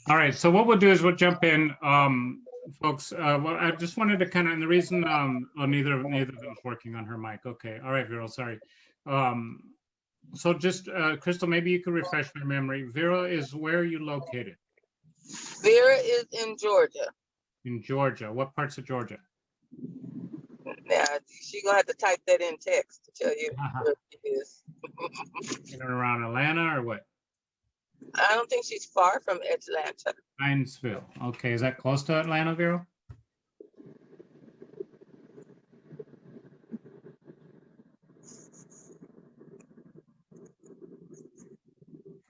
All right, so what we'll do is we'll jump in, folks. Well, I just wanted to kind of, and the reason, oh, neither of them's working on her mic. Okay, all right, Viral, sorry. So just, Crystal, maybe you could refresh my memory. Vera, is where are you located? Vera is in Georgia. In Georgia. What parts of Georgia? Now she's gonna have to type that in text to tell you where she is. In and around Atlanta or what? I don't think she's far from Atlanta. Hinesville. Okay, is that close to Atlanta, Viral?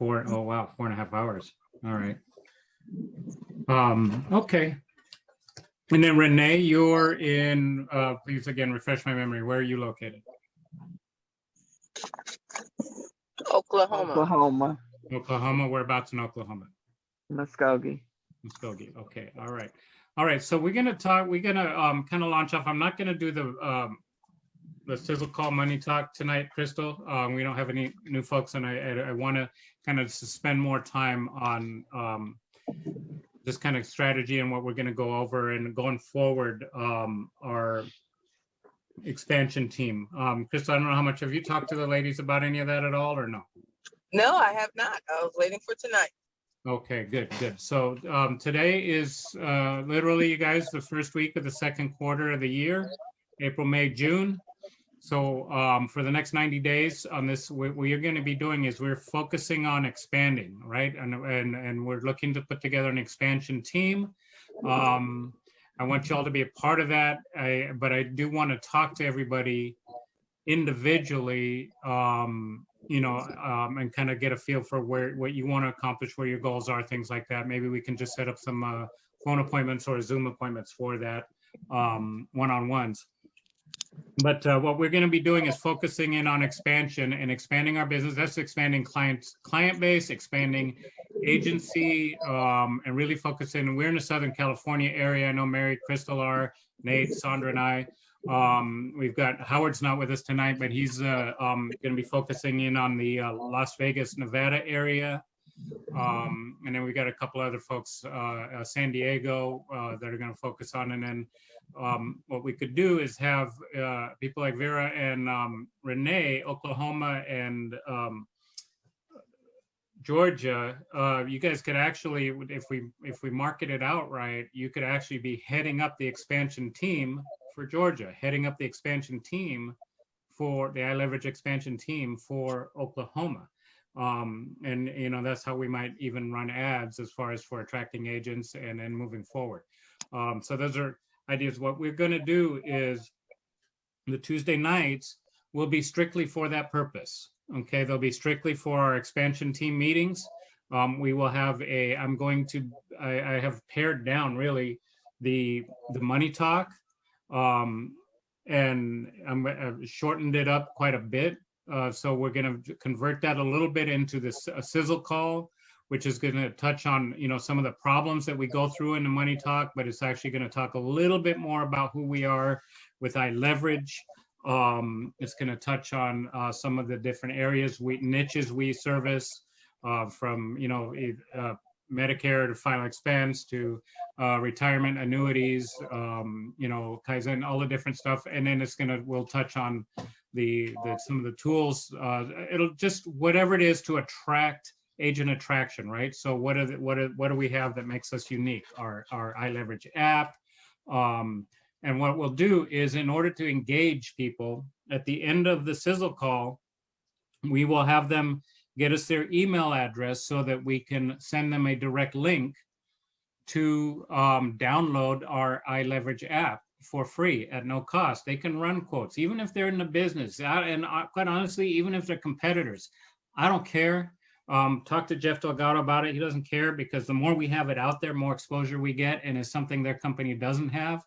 Oh wow, 4.5 hours. All right. Okay. And then Renee, you're in, please again, refresh my memory. Where are you located? Oklahoma. Oklahoma, whereabouts in Oklahoma? Muskogee. Muskogee, okay, all right. All right, so we're gonna kind of launch off. I'm not gonna do the sizzle call money talk tonight, Crystal. We don't have any new folks, and I wanna kind of spend more time on this kind of strategy and what we're going to go over, and going forward, our expansion team. Crystal, I don't know how much, have you talked to the ladies about any of that at all or no? No, I have not. I was waiting for tonight. Okay, good. So today is literally, you guys, the first week of the second quarter of the year, April, May, June. So for the next 90 days on this, what we are going to be doing is we're focusing on expanding, right? And we're looking to put together an expansion team. I want you all to be a part of that. But I do want to talk to everybody individually, and kind of get a feel for what you want to accomplish, where your goals are, things like that. Maybe we can just set up some phone appointments or Zoom appointments for that, one-on-ones. But what we're going to be doing is focusing in on expansion and expanding our business. That's expanding client base, expanding agency, and really focusing. We're in the Southern California area. I know Mary, Crystal are, Nate, Sandra, and I. We've got Howard's not with us tonight, but he's going to be focusing in on the Las Vegas, Nevada area. And then we got a couple other folks, San Diego, that are going to focus on. And then what we could do is have people like Vera and Renee, Oklahoma and Georgia. You guys could actually, if we market it out right, you could actually be heading up the expansion team for Georgia, heading up the expansion team for the iLeverage expansion team for Oklahoma. And that's how we might even run ads as far as for attracting agents and then moving forward. So those are ideas. What we're going to do is the Tuesday nights will be strictly for that purpose. Okay, they'll be strictly for our expansion team meetings. We will have I have pared down really the money talk, and I've shortened it up quite a bit. So we're going to convert that a little bit into this sizzle call, which is going to touch on some of the problems that we go through in the money talk, but it's actually going to talk a little bit more about who we are with iLeverage. It's going to touch on some of the different areas, niches we service, from Medicare to final expense to retirement annuities, Kaizen, all the different stuff. And then we'll touch on some of the tools. It'll just whatever it is to attract agent attraction, right? So what do we have that makes us unique? Our iLeverage app. And what we'll do is, in order to engage people at the end of the sizzle call, we will have them get us their email address so that we can send them a direct link to download our iLeverage app for free at no cost. They can run quotes, even if they're in the business. And quite honestly, even if they're competitors, I don't care. Talk to Jeff Delgado about it. He doesn't care, because the more we have it out there, more exposure we get, and it's something their company doesn't have.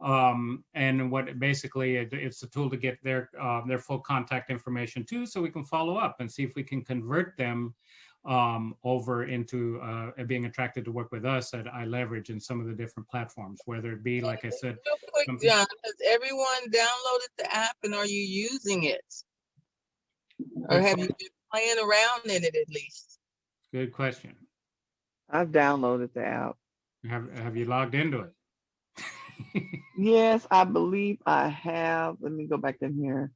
And what basically it's a tool to get their full contact information too, so we can follow up and see if we can convert them over into being attracted to work with us at iLeverage and some of the different platforms, whether it be, like I said. Real quick, John, has everyone downloaded the app, and are you using it? Or have you been playing around in it at least? Good question. I've downloaded the app. Have you logged into it? Yes, I believe I have. Let me go back in here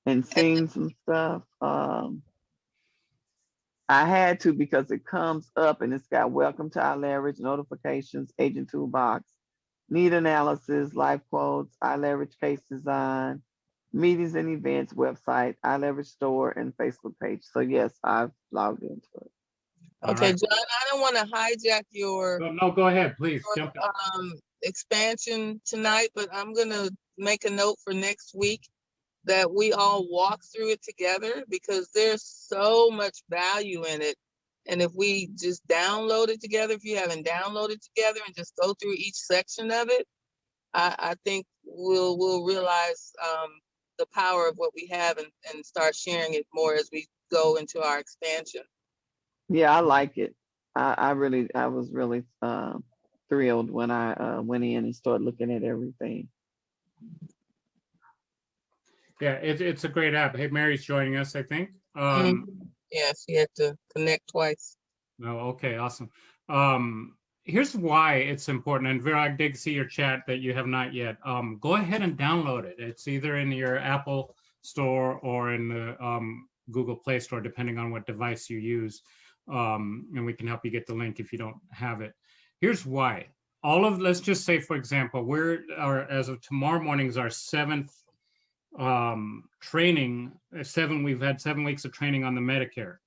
and And seen some stuff. I had to because it comes up and it's got welcome to iLeverage, notifications, agent toolbox, need analysis, life quotes, iLeverage case design, meetings and events, website, iLeverage store, and Facebook page. So yes, I've logged into it. All okay, right. John, I don't want to hijack your No, go ahead, please jump in. expansion tonight, but I'm gonna make a note for next week that we all walk through it together because there's so much value in it. And if we just download it together, if you haven't downloaded together and just go through each section of it, I think we'll realize the power of what we have and start sharing it more as we go into our expansion. Yeah, I like it. I was really thrilled when I went in and started looking at everything. Yeah, it's a great app. Hey, Mary's joining us, I think. Yeah, she had to connect twice. Oh, okay, awesome. Here's why it's important. And Vera, I did see your chat that you have not yet. Go ahead and download it. It's either in your Apple Store or in the Google Play Store, depending on what device you use. And we can help you get the link if you don't have it. Here's why. Let's just say, for example, as of tomorrow morning is our 7th training. We've had 7 weeks of training on the Medicare,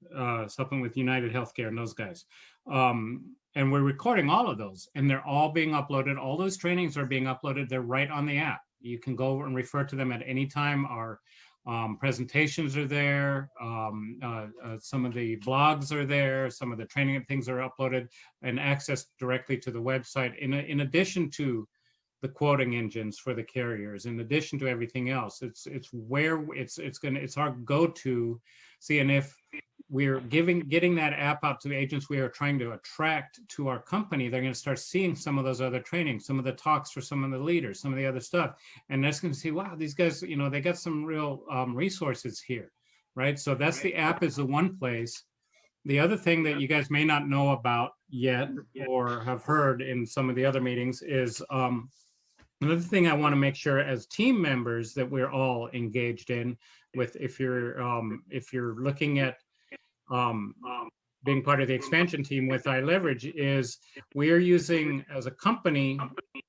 something with United Healthcare and those guys. And we're recording all of those and they're all being uploaded. All those trainings are being uploaded. They're right on the app. You can go and refer to them at any time. Our presentations are there. Some of the blogs are there. Some of the training things are uploaded and accessed directly to the website. In addition to the quoting engines for the carriers, in addition to everything else, it's our go-to. See, and if we're getting that app out to agents we are trying to attract to our company, they're going to start seeing some of those other trainings, some of the talks for some of the leaders, some of the other stuff, and they're just going to see, wow, these guys, they got some real resources here, right? So that's the app is the one place. The other thing that you guys may not know about yet or have heard in some of the other meetings is another thing I want to make sure as team members that we're all engaged in with, if you're looking at being part of the expansion team with iLeverage, is we are using as a company,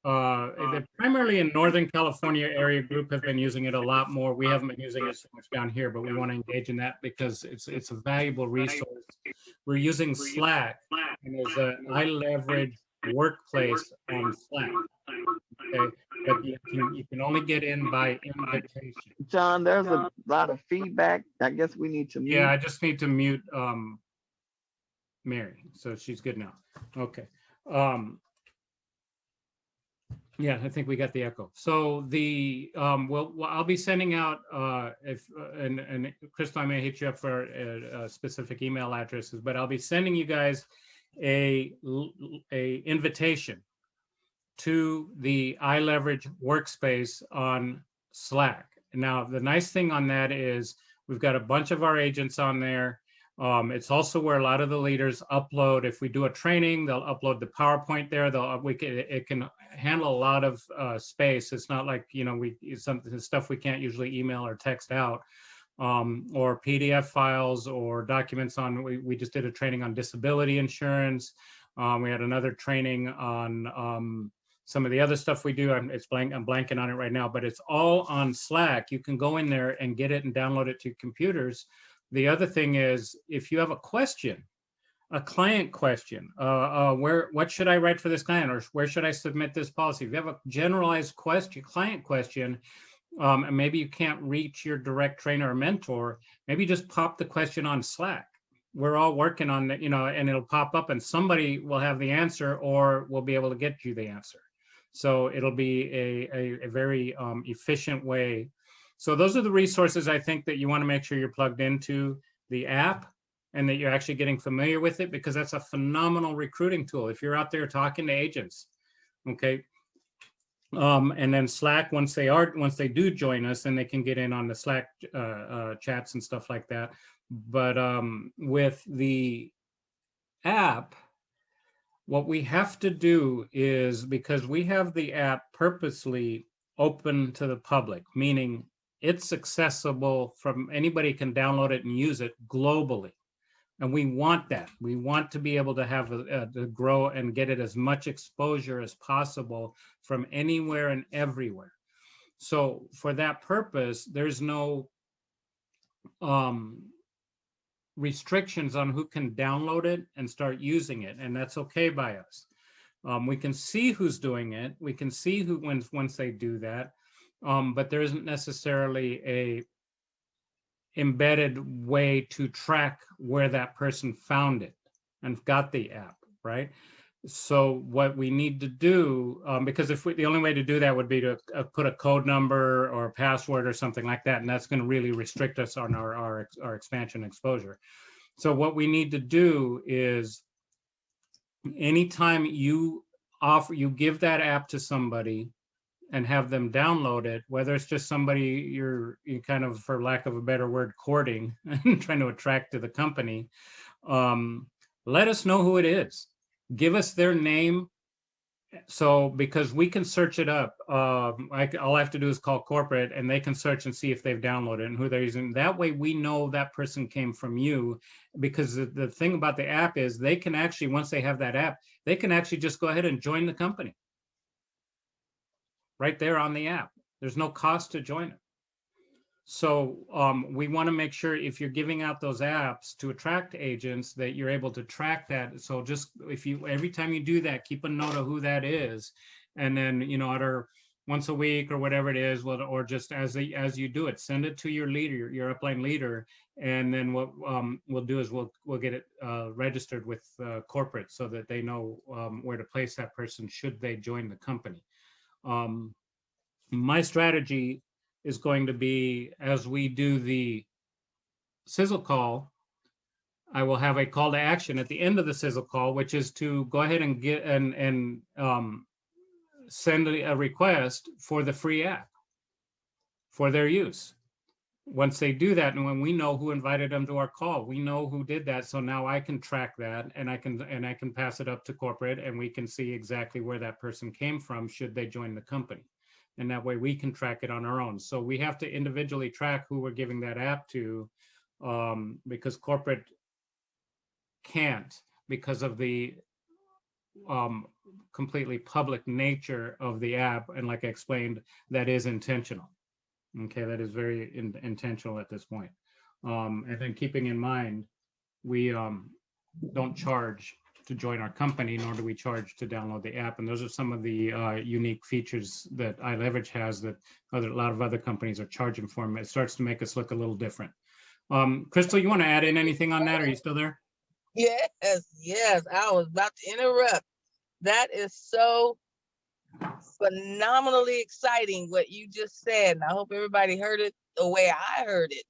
primarily in Northern California area group have been using it a lot more. We haven't been using it so much down here, but we want to engage in that because it's a valuable resource. We're using Slack, and there's an iLeverage workplace on Slack. Okay, but you can only get in by invitation. John, there's a lot of feedback. I guess we need to mute. Yeah, I just need to mute Mary, so she's good now. Okay. Yeah, I think we got the echo. So well, I'll be sending out and Crystal, I may hit you up for specific email addresses, but I'll be sending you guys a invitation to the iLeverage workspace on Slack. Now, the nice thing on that is we've got a bunch of our agents on there. It's also where a lot of the leaders upload. If we do a training, they'll upload the PowerPoint there. It can handle a lot of space. It's not like, some stuff we can't usually email or text out, or PDF files or documents on. We just did a training on disability insurance. We had another training on some of the other stuff we do. I'm blanking on it right now, but it's all on Slack. You can go in there and get it and download it to computers. The other thing is, if you have a question, a client question, what should I write for this client, or where should I submit this policy? If you have a generalized client question, and maybe you can't reach your direct trainer or mentor, maybe just pop the question on Slack. We're all working on that, and it'll pop up and somebody will have the answer or will be able to get you the answer. So it'll be a very efficient way. So those are the resources I think that you want to make sure you're plugged into the app and that you're actually getting familiar with it, because that's a phenomenal recruiting tool. If you're out there talking to agents, okay. And then Slack, once they do join us, then they can get in on the Slack chats and stuff like that. But with the app, What we have to do is, because we have the app purposely open to the public, meaning it's accessible from anybody can download it and use it globally. And we want that. We want to be able to have to grow and get it as much exposure as possible from anywhere and everywhere. So for that purpose, there's no restrictions on who can download it and start using it, and that's okay by us. We can see who's doing it. We can see who once they do that, but there isn't necessarily a embedded way to track where that person found it and got the app, right? So what we need to do, because the only way to do that would be to put a code number or a password or something like that, and that's going to really restrict us on our expansion exposure. So what we need to do is, anytime you give that app to somebody and have them download it, whether it's just somebody you kind of, for lack of a better word, courting and trying to attract to the company, let us know who it is. Give us their name. So, because we can search it up, all I have to do is call corporate and they can search and see if they've downloaded it and who they're using. That way we know that person came from you, because the thing about the app is they can actually, once they have that app, they can actually just go ahead and join the company right there on the app. There's no cost to join it. So we want to make sure, if you're giving out those apps to attract agents, that you're able to track that. So just every time you do that, keep a note of who that is, and then either once a week or whatever it is, or just as you do it, send it to your leader, your upline leader, and then what we'll do is we'll get it registered with corporate, so that they know where to place that person should they join the company. My strategy is going to be, as we do the sizzle call, I will have a call to action at the end of the sizzle call, which is to go ahead and get and send a request for the free app for their use. Once they do that, and when we know who invited them to our call, we know who did that. So now I can track that, and I can pass it up to corporate, and we can see exactly where that person came from should they join the company. And that way we can track it on our own. So we have to individually track who we're giving that app to, because corporate can't, because of the completely public nature of the app. And like I explained, that is intentional. Okay, that is very intentional at this point. And then keeping in mind, we don't charge to join our company, nor do we charge to download the app. And those are some of the unique features that iLeverage has that a lot of other companies are charging for. It starts to make us look a little different. Crystal, you want to add in anything on that? Are you still there? Yes, I was about to interrupt. That is so phenomenally exciting what you just said. And I hope everybody heard it the way I heard it,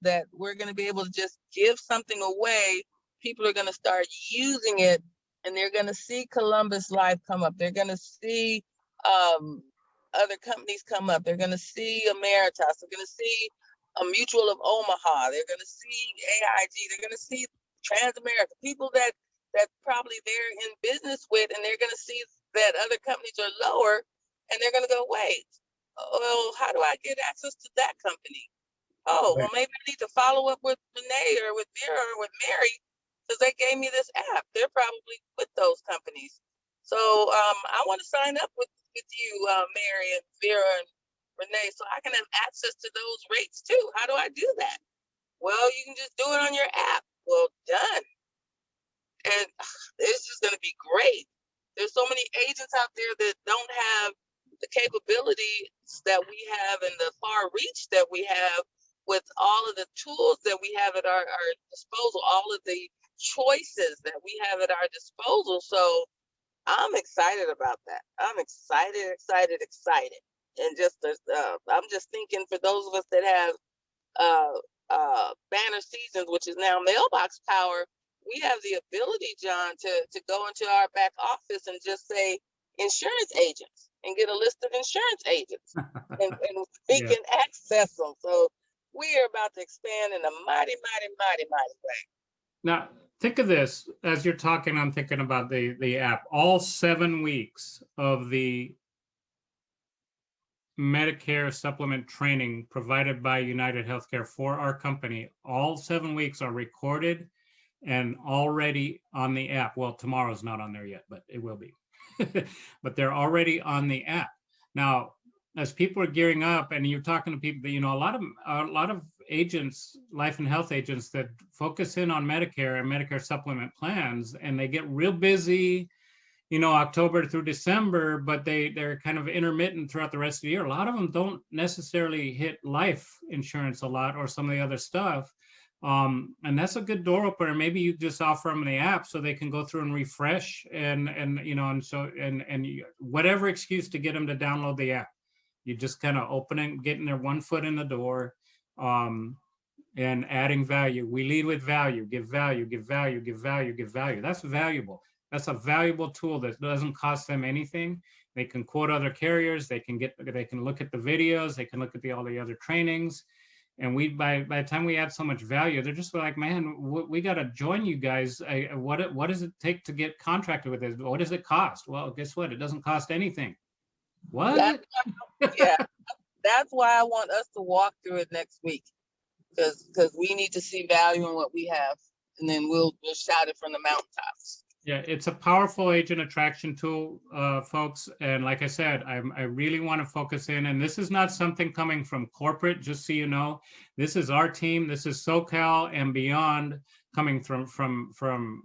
that we're going to be able to just give something away. People are going to start using it, and they're going to see Columbus Life come up. They're going to see other companies come up. They're going to see Emeritus. They're going to see a Mutual of Omaha. They're going to see AIG. They're going to see Transamerica, people that probably they're in business with, and they're going to see that other companies are lower, and they're going to go, wait, well, how do I get access to that company? Oh, well, maybe I need to follow up with Renee or with Vera or with Mary, because they gave me this app. They're probably with those companies. So I want to sign up with you, Mary and Vera and Renee, so I can have access to those rates too. How do I do that? Well, you can just do it on your app. Well, done. And it's just going to be great. There's so many agents out there that don't have the capabilities that we have and the far reach that we have with all of the tools that we have at our disposal, all of the choices that we have at our disposal. So I'm excited about that. I'm excited. And just I'm just thinking, for those of us that have banner seasons, which is now mailbox power, we have the ability, John, to go into our back office and just say insurance agents and get a list of insurance agents, and we can access them. So we are about to expand in a mighty way. Now, think of this as you're talking. I'm thinking about the app. All 7 weeks of the Medicare supplement training provided by United Healthcare for our company, all 7 weeks are recorded and already on the app. Well, tomorrow's not on there yet, but it will be. But they're already on the app. Now, as people are gearing up and you're talking to people, you know, a lot of agents, life and health agents that focus in on Medicare and Medicare supplement plans, and they get real busy, you know, October through December, but they're kind of intermittent throughout the rest of the year. A lot of them don't necessarily hit life insurance a lot or some of the other stuff. And that's a good door opener. Maybe you just offer them the app so they can go through and refresh and you know, and whatever excuse to get them to download the app. You just kind of opening, getting their one foot in the door, and adding value. We lead with value, give value, give value, give value, give value. That's valuable. That's a valuable tool that doesn't cost them anything. They can quote other carriers. They can look at the videos. They can look at all the other trainings. And by the time we add so much value, they're just like, man, we got to join you guys. What does it take to get contracted with this? What does it cost? Well, guess what? It doesn't cost anything. What? Yeah, that's why I want us to walk through it next week, because we need to see value in what we have, and then we'll shout it from the mountaintops. Yeah, it's a powerful agent attraction tool, folks. And like I said, I really want to focus in. And this is not something coming from corporate, just so you know. This is our team. This is SoCal and beyond. Coming from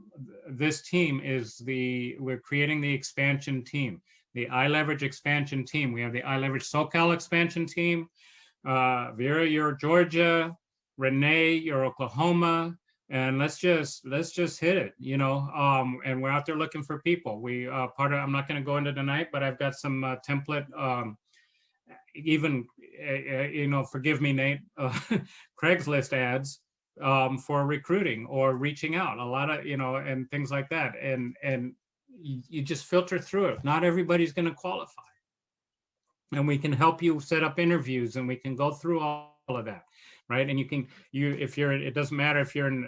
this team we're creating the expansion team, the iLeverage expansion team. We have the iLeverage SoCal expansion team. Vera, you're Georgia. Renee, you're Oklahoma. And let's just hit it, you know. And we're out there looking for people. I'm not going to go into tonight, but I've got some template, even, you know, forgive me, Nate, Craigslist ads for recruiting or reaching out, a lot of, you know, and things like that. And you just filter through it. Not everybody's going to qualify. And we can help you set up interviews, and we can go through all of that. Right. And it doesn't matter if you're in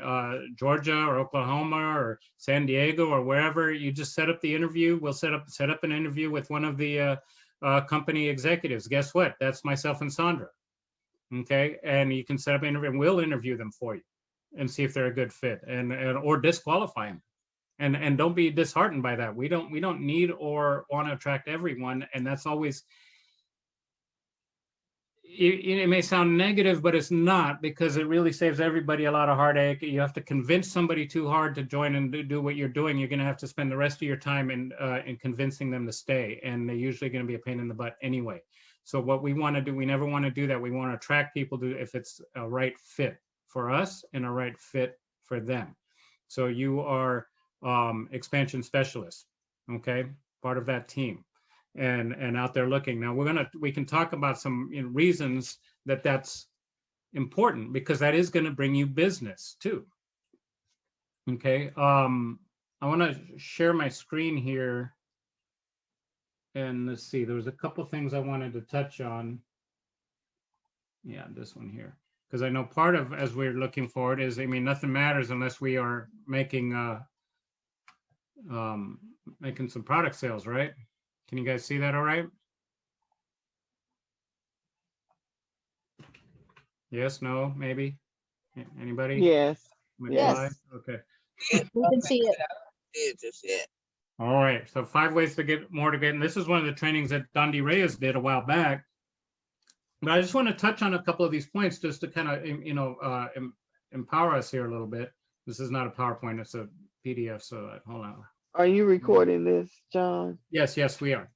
Georgia or Oklahoma or San Diego or wherever, you just set up the interview. We'll set up an interview with one of the company executives. Guess what? That's myself and Sandra. Okay. And you can set up an interview, and we'll interview them for you and see if they're a good fit or disqualify them. And don't be disheartened by that. We don't need or want to attract everyone. And that's always, it may sound negative, but it's not, because it really saves everybody a lot of heartache. You have to convince somebody too hard to join and do what you're doing. You're going to have to spend the rest of your time in convincing them to stay, and they're usually going to be a pain in the butt anyway. So what we want to do, we never want to do that. We want to attract people to, if it's a right fit for us and a right fit for them. So you are expansion specialists, okay, part of that team. And out there looking. Now we can talk about some reasons that's important, because that is going to bring you business too. Okay. I want to share my screen here, and let's see, there was a couple things I wanted to touch on. Yeah, this one here, because I know part of, as we're looking forward, is, I mean, nothing matters unless we are making some product sales, right? Can you guys see that all right? Yes, no, maybe? Anybody? Yes. Yes. Okay. We can see it. All right. So 5 ways to get more to get. And this is one of the trainings that Dondi Reyes did a while back. But I just want to touch on a couple of these points just to kind of, empower us here a little bit. This is not a PowerPoint, it's a PDF. So hold on. Are you recording this, John? Yes, we are.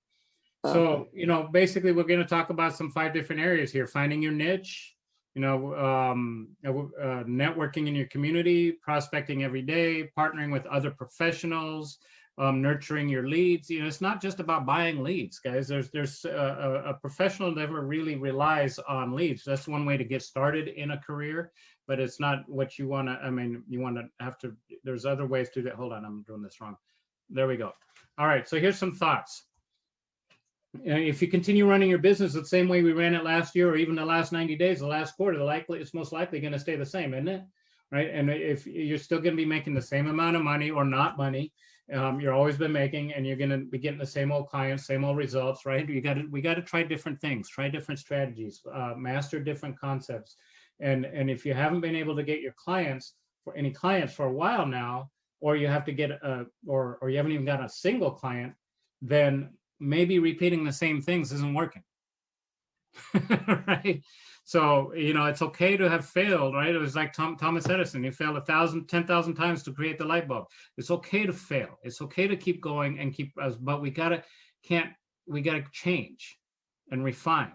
So, basically we're going to talk about some 5 different areas here: finding your niche, networking in your community, prospecting every day, partnering with other professionals, nurturing your leads. It's not just about buying leads, guys. There's a professional never really relies on leads. That's one way to get started in a career, but it's not what you want to, you want to have to, there's other ways to do that. Hold on, I'm doing this wrong. There we go. All right, so here's some thoughts. If you continue running your business the same way we ran it last year, or even the last 90 days, the last quarter, it's most likely going to stay the same, isn't it? right? And if you're still going to be making the same amount of money or not money, you're always been making, and you're going to be getting the same old clients, same old results, right? We got to try different things, try different strategies, master different concepts. And if you haven't been able to get your clients for any clients for a while now, or you have to get or you haven't even got a single client, then maybe repeating the same things isn't working. Right? So, it's okay to have failed, right? It was like Thomas Edison. He failed 10,000 times to create the light bulb. It's okay to fail. It's okay to keep going and but we gotta change and refine,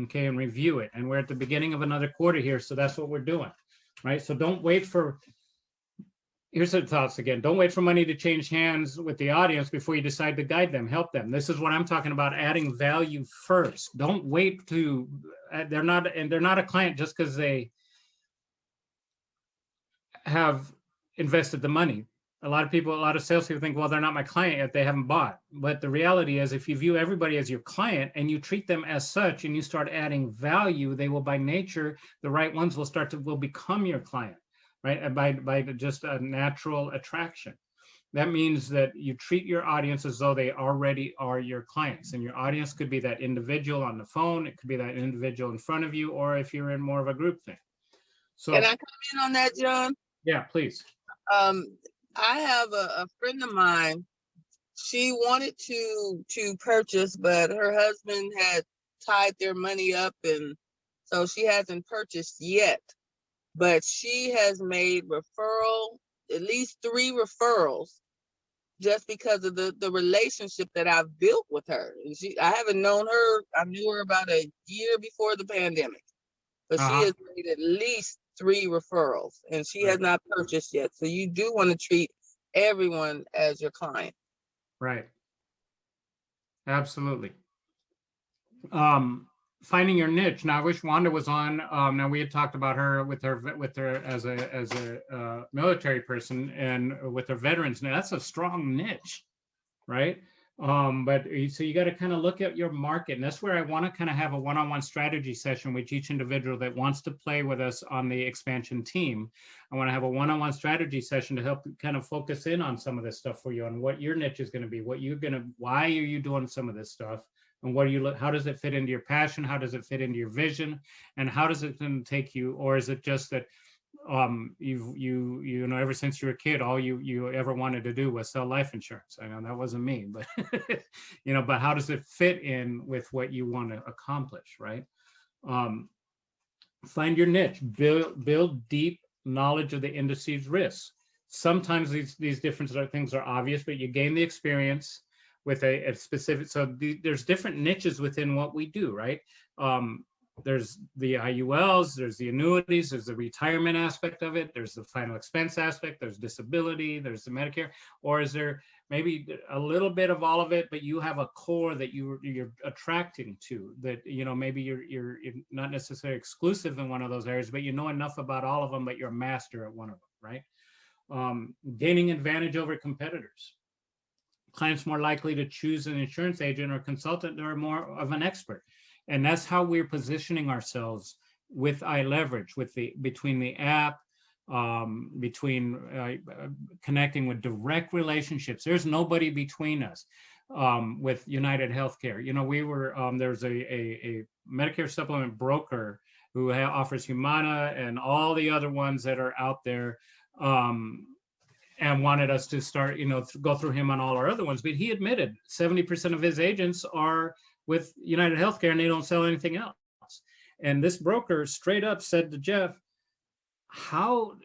okay, and review it. And we're at the beginning of another quarter here, so that's what we're doing, right? So don't wait for. Here's the thoughts again. Don't wait for money to change hands with the audience before you decide to guide them, help them. This is what I'm talking about, adding value first. Don't wait to, they're not a client just because they have invested the money. A lot of salespeople think, well, they're not my client yet, they haven't bought. But the reality is, if you view everybody as your client and you treat them as such and you start adding value, they will, by nature, the right ones will become your client. Right, and by just a natural attraction. That means that you treat your audience as though they already are your clients, and your audience could be that individual on the phone, it could be that individual in front of you, or if you're in more of a group thing. So, can I comment on that, John? Yeah, please. I have a friend of mine. She wanted to purchase, but her husband had tied their money up, and so she hasn't purchased yet. But she has made at least 3 referrals, just because of the relationship that I've built with her. And I haven't known her. I knew her about a year before the pandemic, but she has made at least 3 referrals, and she has not purchased yet. So you do want to treat everyone as your client. Right. Absolutely. Finding your niche. Now, I wish Wanda was on. Now, we had talked about her with her as a military person and with her veterans. Now, that's a strong niche, right? But so you got to kind of look at your market, and that's where I want to kind of have a one-on-one strategy session with each individual that wants to play with us on the expansion team. I want to have a one-on-one strategy session to help kind of focus in on some of this stuff for you, on what your niche is going to be, why are you doing some of this stuff, and how does it fit into your passion? How does it fit into your vision? And how does it then take you? Or is it just that ever since you were a kid, all you ever wanted to do was sell life insurance? I know that wasn't me, but but how does it fit in with what you want to accomplish, right? Find your niche, build deep knowledge of the industry's risks. Sometimes these different things are obvious, but you gain the experience with a specific, there's different niches within what we do, right? There's the IULs, there's the annuities, there's the retirement aspect of it, there's the final expense aspect, there's disability, there's the Medicare, or is there maybe a little bit of all of it, but you have a core that you're attracting to, that, maybe you're not necessarily exclusive in one of those areas, but you know enough about all of them, but you're a master at one of them, right? Gaining advantage over competitors. Clients more likely to choose an insurance agent or consultant that are more of an expert. And that's how we're positioning ourselves with iLeverage, between the app, between connecting with direct relationships. There's nobody between us. With United Healthcare, we were there's a Medicare supplement broker who offers Humana and all the other ones that are out there. And wanted us to start, go through him on all our other ones. But he admitted 70% of his agents are with United Healthcare and they don't sell anything else. And this broker straight up said to Jeff, how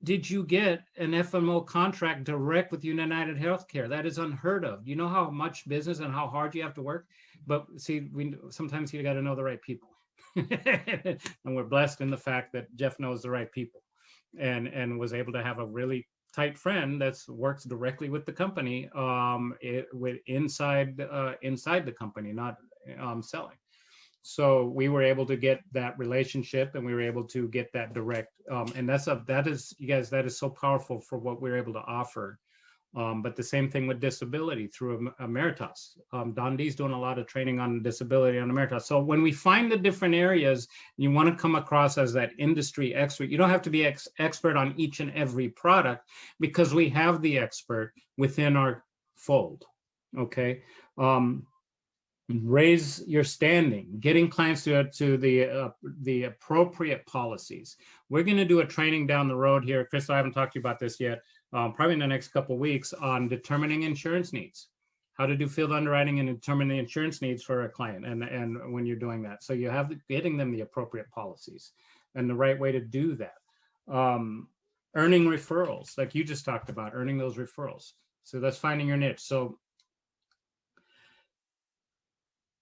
did you get an FMO contract direct with United Healthcare? That is unheard of. You know how much business and how hard you have to work? But see, sometimes you got to know the right people. And we're blessed in the fact that Jeff knows the right people. And was able to have a really tight friend that works directly with the company, inside the company, not selling. So we were able to get that relationship, and we were able to get that direct. And that is, you guys, that is so powerful for what we're able to offer But the same thing with disability through Emeritus. Don D's doing a lot of training on disability on Emeritus. So when we find the different areas, you want to come across as that industry expert. You don't have to be expert on each and every product, because we have the expert within our fold. Okay. Raise your standing, getting clients to the appropriate policies. We're going to do a training down the road here. Chris, I haven't talked to you about this yet. Probably in the next couple of weeks, on determining insurance needs, how to do field underwriting and determine the insurance needs for a client, and when you're doing that. So you have getting them the appropriate policies and the right way to do that. Earning referrals, like you just talked about, earning those referrals. So that's finding your niche. So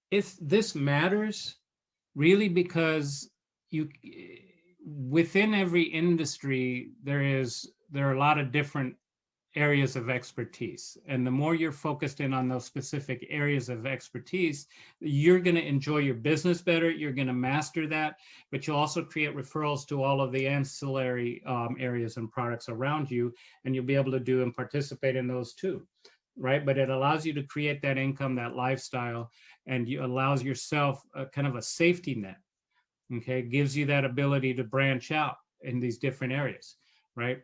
if this matters really, because within every industry, there are a lot of different areas of expertise. And the more you're focused in on those specific areas of expertise, you're going to enjoy your business better. You're going to master that, but you'll also create referrals to all of the ancillary areas and products around you, and you'll be able to do and participate in those too, right? But it allows you to create that income, that lifestyle, and you allows yourself a kind of a safety net. Okay, gives you that ability to branch out in these different areas, right?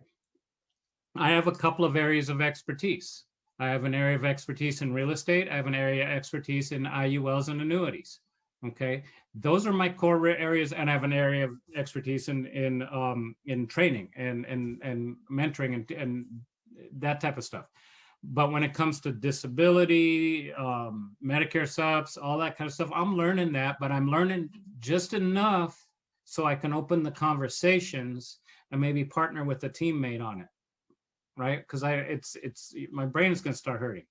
I have a couple of areas of expertise. I have an area of expertise in real estate. I have an area of expertise in IULs and annuities. Okay, those are my core areas, and I have an area of expertise in training and mentoring and that type of stuff. But when it comes to disability, Medicare subs, all that kind of stuff, I'm learning that, but I'm learning just enough so I can open the conversations and maybe partner with a teammate on it, right? Because my brain is going to start hurting,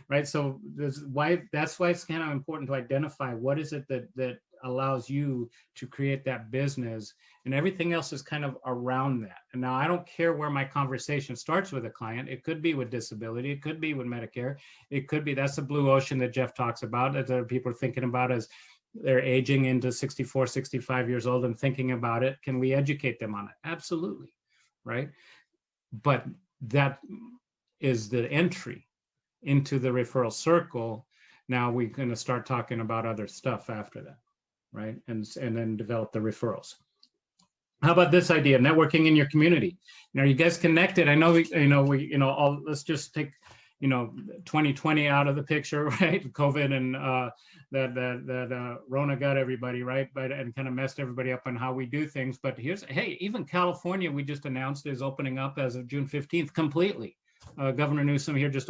right? So that's why it's kind of important to identify what is it that allows you to create that business, and everything else is kind of around that. And now I don't care where my conversation starts with a client. It could be with disability, it could be with Medicare, it could be, that's the blue ocean that Jeff talks about, that other people are thinking about as they're aging into 64, 65 years old and thinking about it. Can we educate them on it? Absolutely, right? But that is the entry into the referral circle. Now we're going to start talking about other stuff after that, right? And then develop the referrals. How about this idea, networking in your community? Now, you guys connected. I know let's just take 2020 out of the picture, right? COVID and that Rona got everybody, right? But and kind of messed everybody up on how we do things. But hey, even California, we just announced, is opening up as of June 15th completely. Governor Newsom here just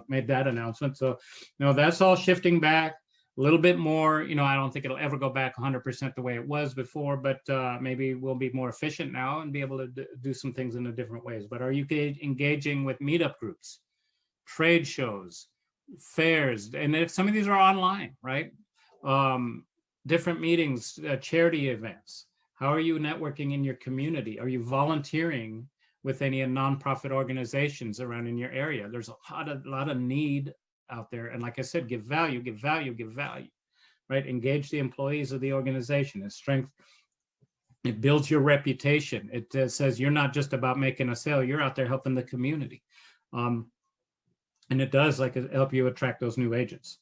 made that announcement. So, that's all shifting back a little bit more. I don't think it'll ever go back 100% the way it was before, but maybe we'll be more efficient now and be able to do some things in a different ways. But are you engaging with meetup groups, trade shows, fairs? And if some of these are online, right? Different meetings, charity events. How are you networking in your community? Are you volunteering with any nonprofit organizations around in your area? There's a lot of need out there. And like I said, give value, right? Engage the employees of the organization. It builds your reputation. It says you're not just about making a sale, you're out there helping the community. And it does help you attract those new agents.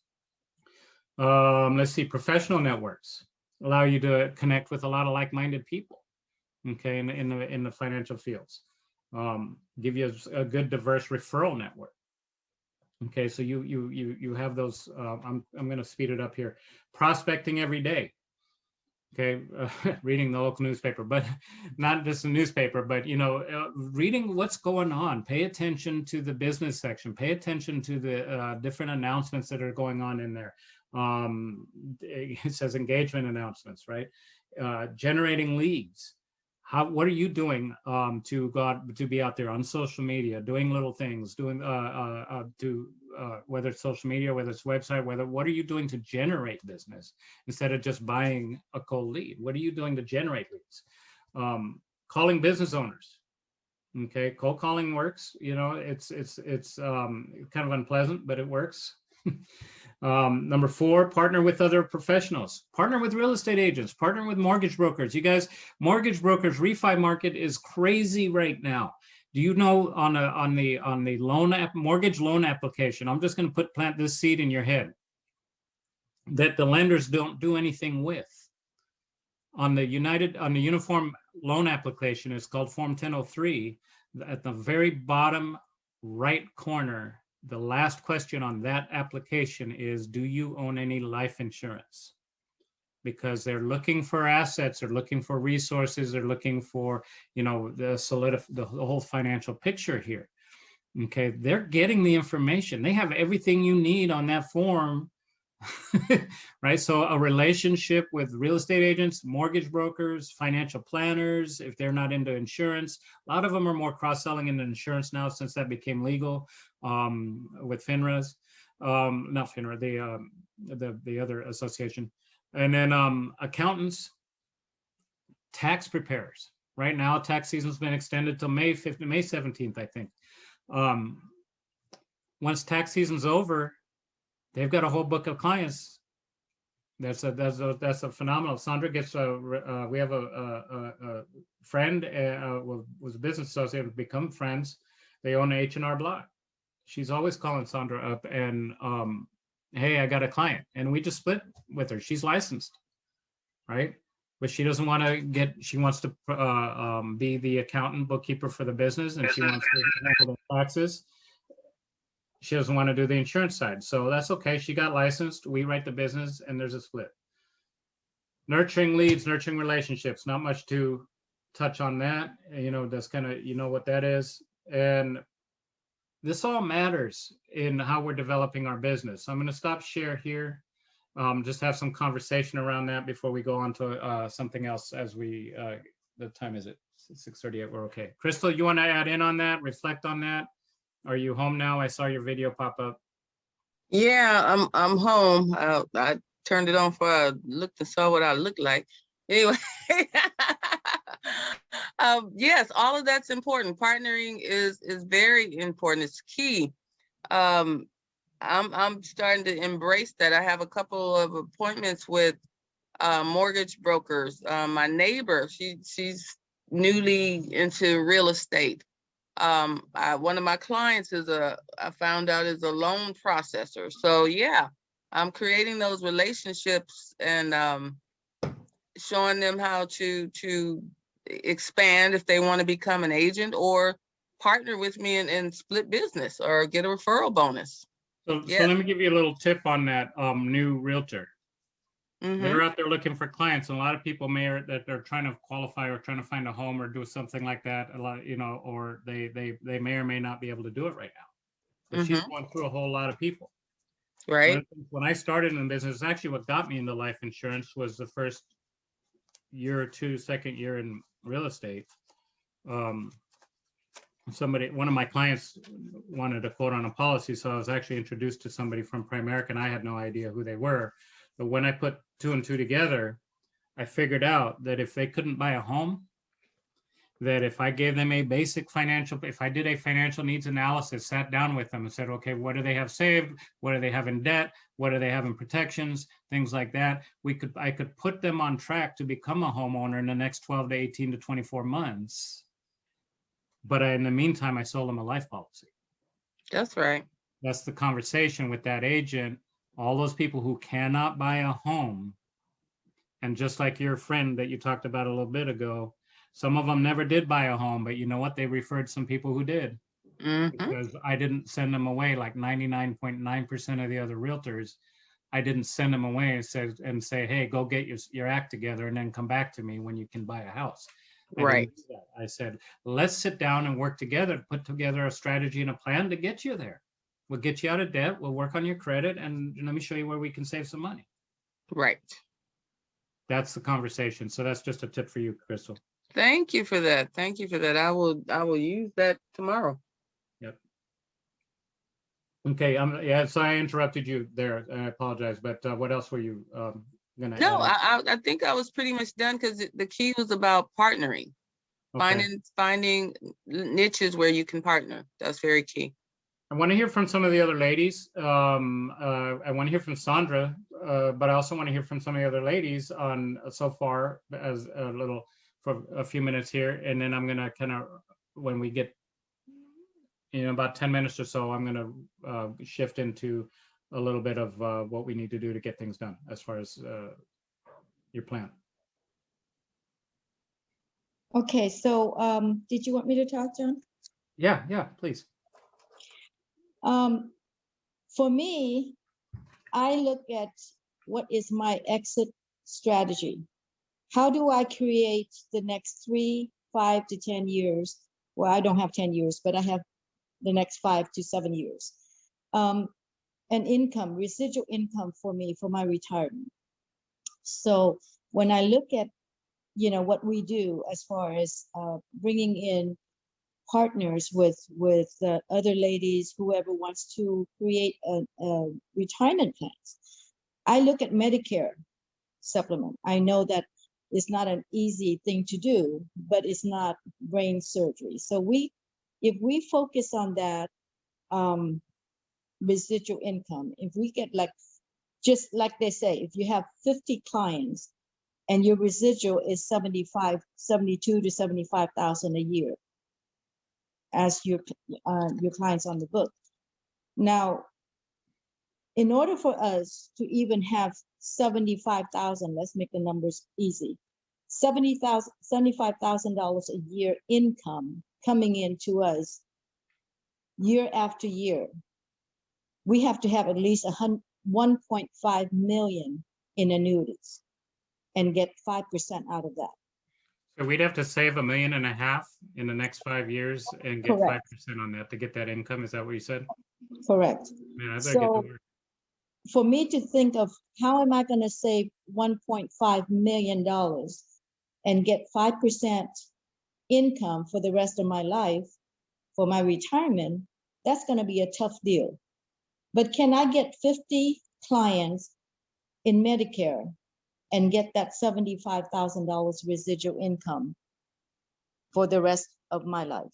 Let's see, professional networks allow you to connect with a lot of like-minded people, okay, in the financial fields. Give you a good diverse referral network. Okay, so you have those. I'm going to speed it up here. Prospecting every day. Okay, reading the local newspaper, but not just the newspaper, but reading what's going on. Pay attention to the business section. Pay attention to the different announcements that are going on in there. It says engagement announcements, right? Generating leads. What are you doing to be out there on social media, doing little things, whether it's social media, whether it's website, what are you doing to generate business instead of just buying a cold lead? What are you doing to generate leads? Calling business owners. Okay, cold calling works. It's kind of unpleasant, but it works. Number 4, partner with other professionals. Partner with real estate agents. Partner with mortgage brokers. You guys, mortgage brokers, refi market is crazy right now. Do you know on the mortgage loan application, I'm just going to plant this seed in your head, that the lenders don't do anything with. On the uniform loan application, it's called Form 1003. At the very bottom right corner, the last question on that application is, do you own any life insurance? Because they're looking for assets, they're looking for resources, they're looking for, the whole financial picture here. Okay, they're getting the information. They have everything you need on that form, right? So a relationship with real estate agents, mortgage brokers, financial planners, if they're not into insurance, a lot of them are more cross-selling into insurance now since that became legal with FINRA's, not FINRA, the other association. And then accountants, tax preparers. Right now, tax season's been extended till May 17th, I think. Once tax season's over, they've got a whole book of clients. That's a phenomenal. Sandra gets we have a friend, was a business associate, become friends. They own H&R Block. She's always calling Sandra up and, hey, I got a client, and we just split with her. She's licensed, right? But she doesn't want to she wants to be the accountant, bookkeeper for the business, and she wants to handle the taxes. She doesn't want to do the insurance side. So that's okay. She got licensed. We write the business, and there's a split. Nurturing leads, nurturing relationships. Not much to touch on that. That's kind of, what that is. And this all matters in how we're developing our business. So I'm going to stop share here. Just have some conversation around that before we go on to something else as we, the time is it? 6:38, we're okay. Crystal, you want to add in on that, reflect on that? Are you home now? I saw your video pop up. Yeah, I'm home. I turned it on before I looked and saw what I looked like. Anyway, yes, all of that's important. Partnering is very important. It's key. I'm starting to embrace that. I have a couple of appointments with mortgage brokers. My neighbor, she's newly into real estate. One of my clients I found out is a loan processor. So yeah, I'm creating those relationships and showing them how to expand if they want to become an agent or partner with me and split business or get a referral bonus. So let me give you a little tip on that new realtor. They're out there looking for clients, and a lot of people that they're trying to qualify or trying to find a home or do something like that. A lot, or they may or may not be able to do it right now. So she's going through a whole lot of people. Right. When I started in business, actually what got me into life insurance was the first year or two, second year in real estate. One of my clients wanted a quote on a policy, so I was actually introduced to somebody from Primerica, and I had no idea who they were. But when I put two and two together, I figured out that if they couldn't buy a home, that if I gave them if I did a financial needs analysis, sat down with them and said, okay, what do they have saved? What do they have in debt? What do they have in protections? Things like that. I could put them on track to become a homeowner in the next 12 to 18 to 24 months. But in the meantime, I sold them a life policy. That's right. That's the conversation with that agent. All those people who cannot buy a home, and just like your friend that you talked about a little bit ago, some of them never did buy a home, but you know what? They referred some people who did. Because I didn't send them away like 99.9% of the other realtors. I didn't send them away and say, hey, go get your act together and then come back to me when you can buy a house. Right. I said, let's sit down and work together, put together a strategy and a plan to get you there. We'll get you out of debt. We'll work on your credit, and let me show you where we can save some money. Right. That's the conversation. So that's just a tip for you, Crystal. Thank you for that. Thank you for that. I will use that tomorrow. Yep. Okay. Yeah. So I interrupted you there. I apologize. But what else were you gonna? No, I think I was pretty much done because the key was about partnering, finding niches where you can partner. That's very key. I want to hear from some of the other ladies. I want to hear from Sandra, but I also want to hear from some of the other ladies on so far as a little for a few minutes here. And then I'm going to kind of, when we get in about 10 minutes or so, I'm going to shift into a little bit of what we need to do to get things done as far as your plan. Okay, so did you want me to talk, John? Yeah, please. For me, I look at what is my exit strategy. How do I create the next 3, 5 to 10 years? Well, I don't have 10 years, but I have the next 5 to 7 years. An income, residual income for me, for my retirement. So when I look at, what we do as far as bringing in partners with other ladies, whoever wants to create a retirement plans, I look at Medicare supplement. I know that it's not an easy thing to do, but it's not brain surgery. So if we focus on that residual income, if we get just like they say, if you have 50 clients and your residual is 72 to 75,000 a year as your clients on the book. Now, in order for us to even have 75,000, let's make the numbers easy, $75,000 a year income coming into us year after year, we have to have at least 1.5 million in annuities and get 5% out of that. So we'd have to save $1.5 million in the next 5 years and get Correct. 5% on that to get that income. Is that what you said? Correct. Man, I better get to So work. for me to think of how am I going to save $1.5 million and get 5% income for the rest of my life for my retirement, that's going to be a tough deal. But can I get 50 clients in Medicare and get that $75,000 residual income for the rest of my life?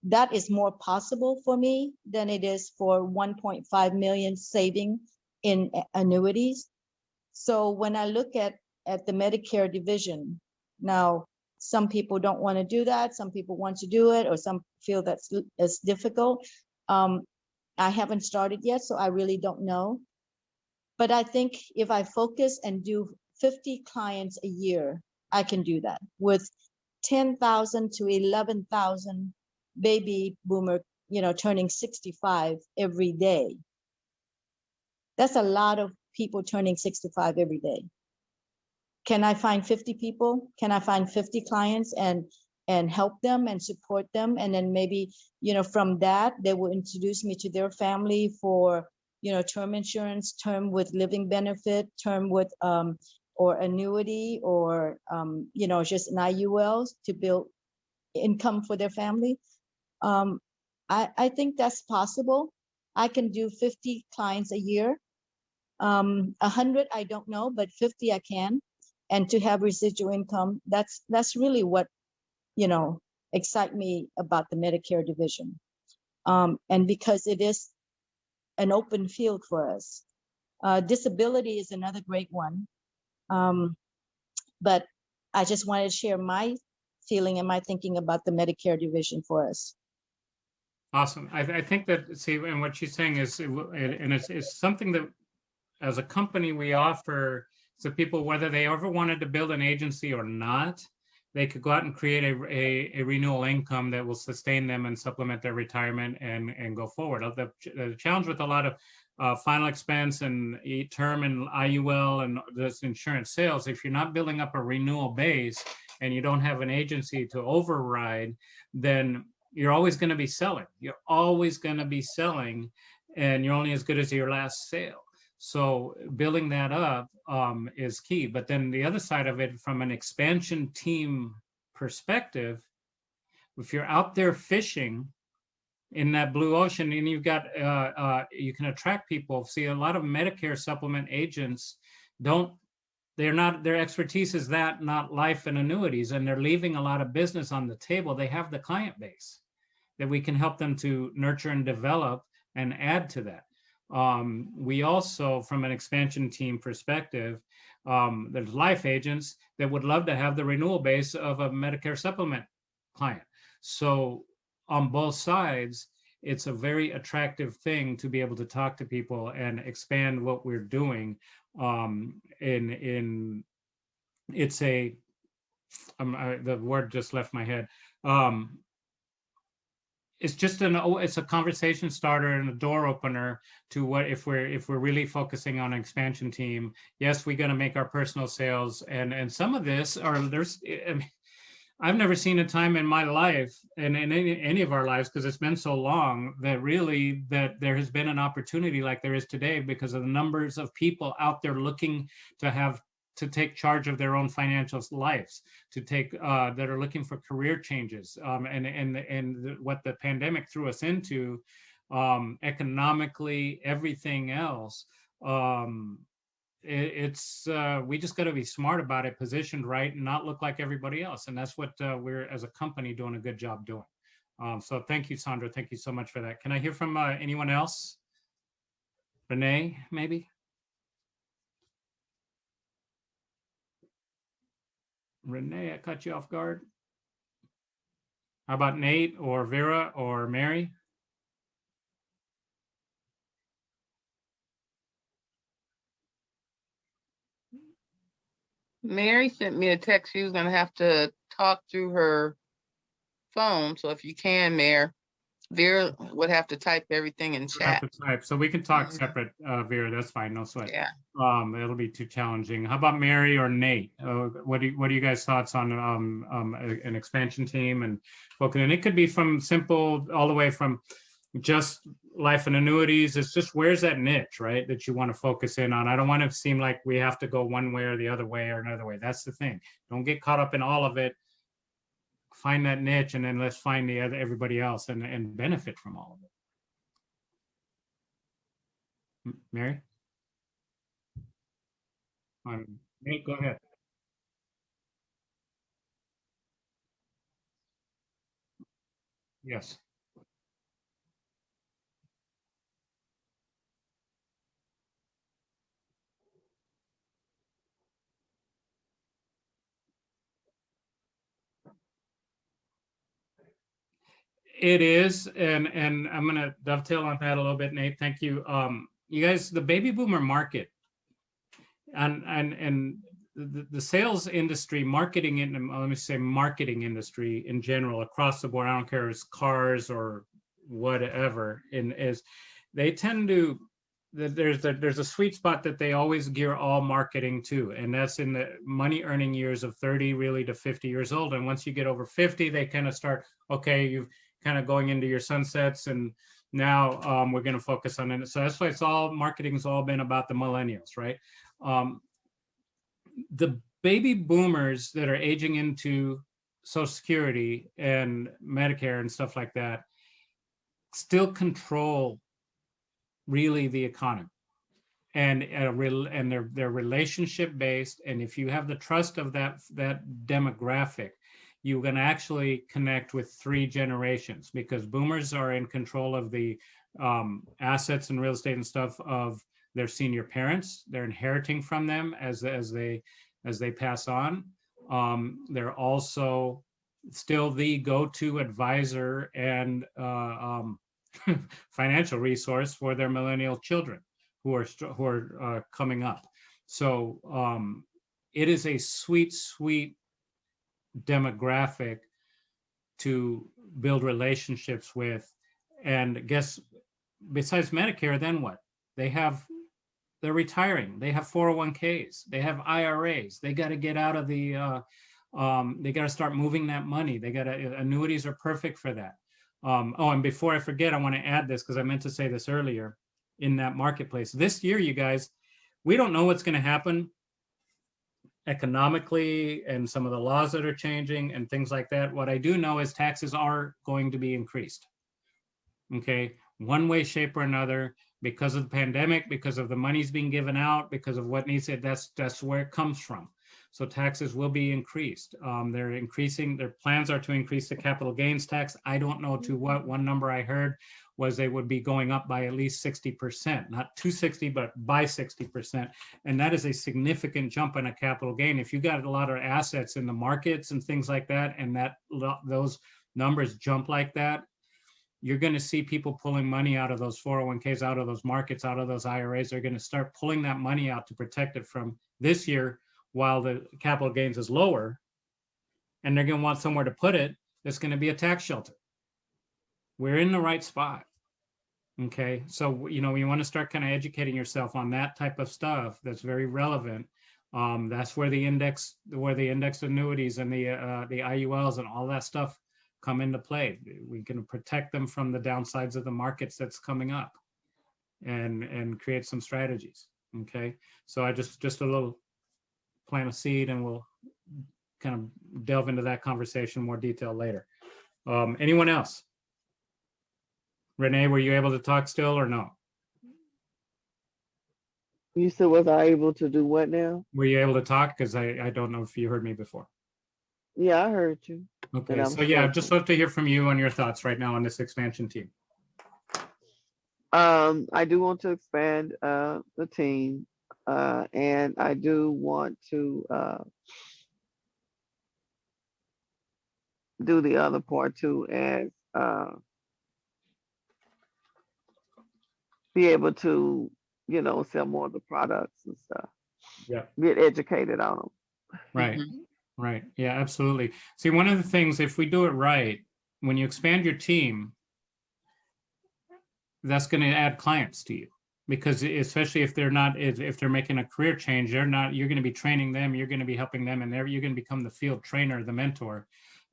That is more possible for me than it is for 1.5 million saving in annuities. So when I look at the Medicare division, now some people don't want to do that, some people want to do it, or some feel that's difficult. I haven't started yet, so I really don't know. But I think if I focus and do 50 clients a year, I can do that with 10,000 to 11,000 baby boomer, turning 65 every day. That's a lot of people turning 65 every day. Can I find 50 people? Can I find 50 clients and help them and support them? And then maybe, from that, they will introduce me to their family for, term insurance, term with living benefit, term with, or annuity, or, just an IUL to build income for their family. I think that's possible. I can do 50 clients a year. 100, I don't know, but 50 I can. And to have residual income, that's really what, excite me about the Medicare division. And because it is an open field for us. Disability is another great one. But I just wanted to share my feeling and my thinking about the Medicare division for us. Awesome. I think that, see, and what she's saying is, and it's something that as a company we offer to people, whether they ever wanted to build an agency or not, they could go out and create a renewal income that will sustain them and supplement their retirement and go forward. The challenge with a lot of final expense and term and IUL and this insurance sales, if you're not building up a renewal base and you don't have an agency to override, then you're always going to be selling. You're always going to be selling, and you're only as good as your last sale. So building that up is key. But then the other side of it, from an expansion team perspective, if you're out there fishing in that blue ocean and you've got, you can attract people. See, a lot of Medicare supplement agents their expertise is that, not life and annuities, and they're leaving a lot of business on the table. They have the client base that we can help them to nurture and develop and add to that. We also, from an expansion team perspective, there's life agents that would love to have the renewal base of a Medicare supplement client. So on both sides, it's a very attractive thing to be able to talk to people and expand what we're doing. It's a, the word just left my head. It's just it's a conversation starter and a door opener to what if we're really focusing on an expansion team. Yes, we're going to make our personal sales, and some of this are there's. I mean, I've never seen a time in my life and in any of our lives, because it's been so long, that really that there has been an opportunity like there is today because of the numbers of people out there looking to take charge of their own financial lives, to take that are looking for career changes, and what the pandemic threw us into, economically, everything else. We just got to be smart about it, positioned right, and not look like everybody else. And that's what we're, as a company, doing a good job doing. So thank you, Sandra. Thank you so much for that. Can I hear from anyone else? Renee, maybe? Renee, I caught you off guard. How about Nate or Vera or Mary? Mary sent me a text. She was gonna have to talk through her phone. So if you can, Mary, Vera would have to type everything in chat. Have to type. So we can talk Mhm. separate, Vera. That's fine. No sweat. Yeah. It'll be too challenging. How about Mary or Nate? What are you guys' thoughts on an expansion team and focus? And it could be from simple all the way from just life and annuities. It's just where's that niche, right? That you want to focus in on. I don't want to seem like we have to go one way or the other way or another way. That's the thing. Don't get caught up in all of it. Find that niche, and then let's find the other everybody else and benefit from all of it. Mary? Nate, go ahead. Yes. It is, and I'm gonna dovetail on that a little bit, Nate. Thank you. You guys, the baby boomer market and the sales industry, marketing in, let me say marketing industry in general across the board. I don't care if it's cars or whatever. Is they tend to there's a sweet spot that they always gear all marketing to, and that's in the money earning years of 30 really to 50 years old. And once you get over 50, they kind of start, okay, you've kind of going into your sunsets, and now we're going to focus on it. So that's why it's all marketing's all been about the millennials, right? The baby boomers that are aging into Social Security and Medicare and stuff like that still control really the economy, and they're relationship based. And if you have the trust of that demographic, you can actually connect with 3 generations, because boomers are in control of the assets and real estate and stuff of their senior parents. They're inheriting from them as they pass on. They're also still the go-to advisor and financial resource for their millennial children who are coming up. So it is a sweet demographic to build relationships with. And guess, besides Medicare, then what? They're retiring. They have 401ks. They have IRAs. They got to get out of the, they got to start moving that money. Annuities are perfect for that. Oh, and before I forget, I want to add this because I meant to say this earlier in that marketplace. This year, you guys, we don't know what's going to happen economically and some of the laws that are changing and things like that. What I do know is taxes are going to be increased. Okay, one way, shape, or another, because of the pandemic, because of the money's being given out, because of what needs it. That's where it comes from. So taxes will be increased. They're increasing. Their plans are to increase the capital gains tax. I don't know to what. One number I heard was they would be going up by at least 60%, not 260, but by 60%. And that is a significant jump in a capital gain. If you got a lot of assets in the markets and things like that, and those numbers jump like that, you're going to see people pulling money out of those 401ks, out of those markets, out of those IRAs. They're going to start pulling that money out to protect it from this year while the capital gains is lower. And they're going to want somewhere to put it. That's going to be a tax shelter. We're in the right spot. Okay. So, you know, you want to start kind of educating yourself on that type of stuff that's very relevant. That's where the index annuities and the IULs and all that stuff come into play. We can protect them from the downsides of the markets that's coming up and create some strategies. Okay. So I just a little plant a seed, and we'll kind of delve into that conversation in more detail later. Anyone else? Renee, were you able to talk still or no? You said, was I able to do what now? Were you able to talk? Because I don't know if you heard me before. Yeah, I heard you. Okay, so yeah, I'd just love to hear from you on your thoughts right now on this expansion team. I do want to expand the team, and I do want to do the other part too, as be able to, you know, sell more of the products and stuff. Yeah. Get educated on them. Right. Right. Yeah, absolutely. See, one of the things, if we do it right, when you expand your team, that's going to add clients to you, because especially if they're not, if they're making a career change, you're going to be training them, you're going to be helping them, and you're going to become the field trainer, the mentor,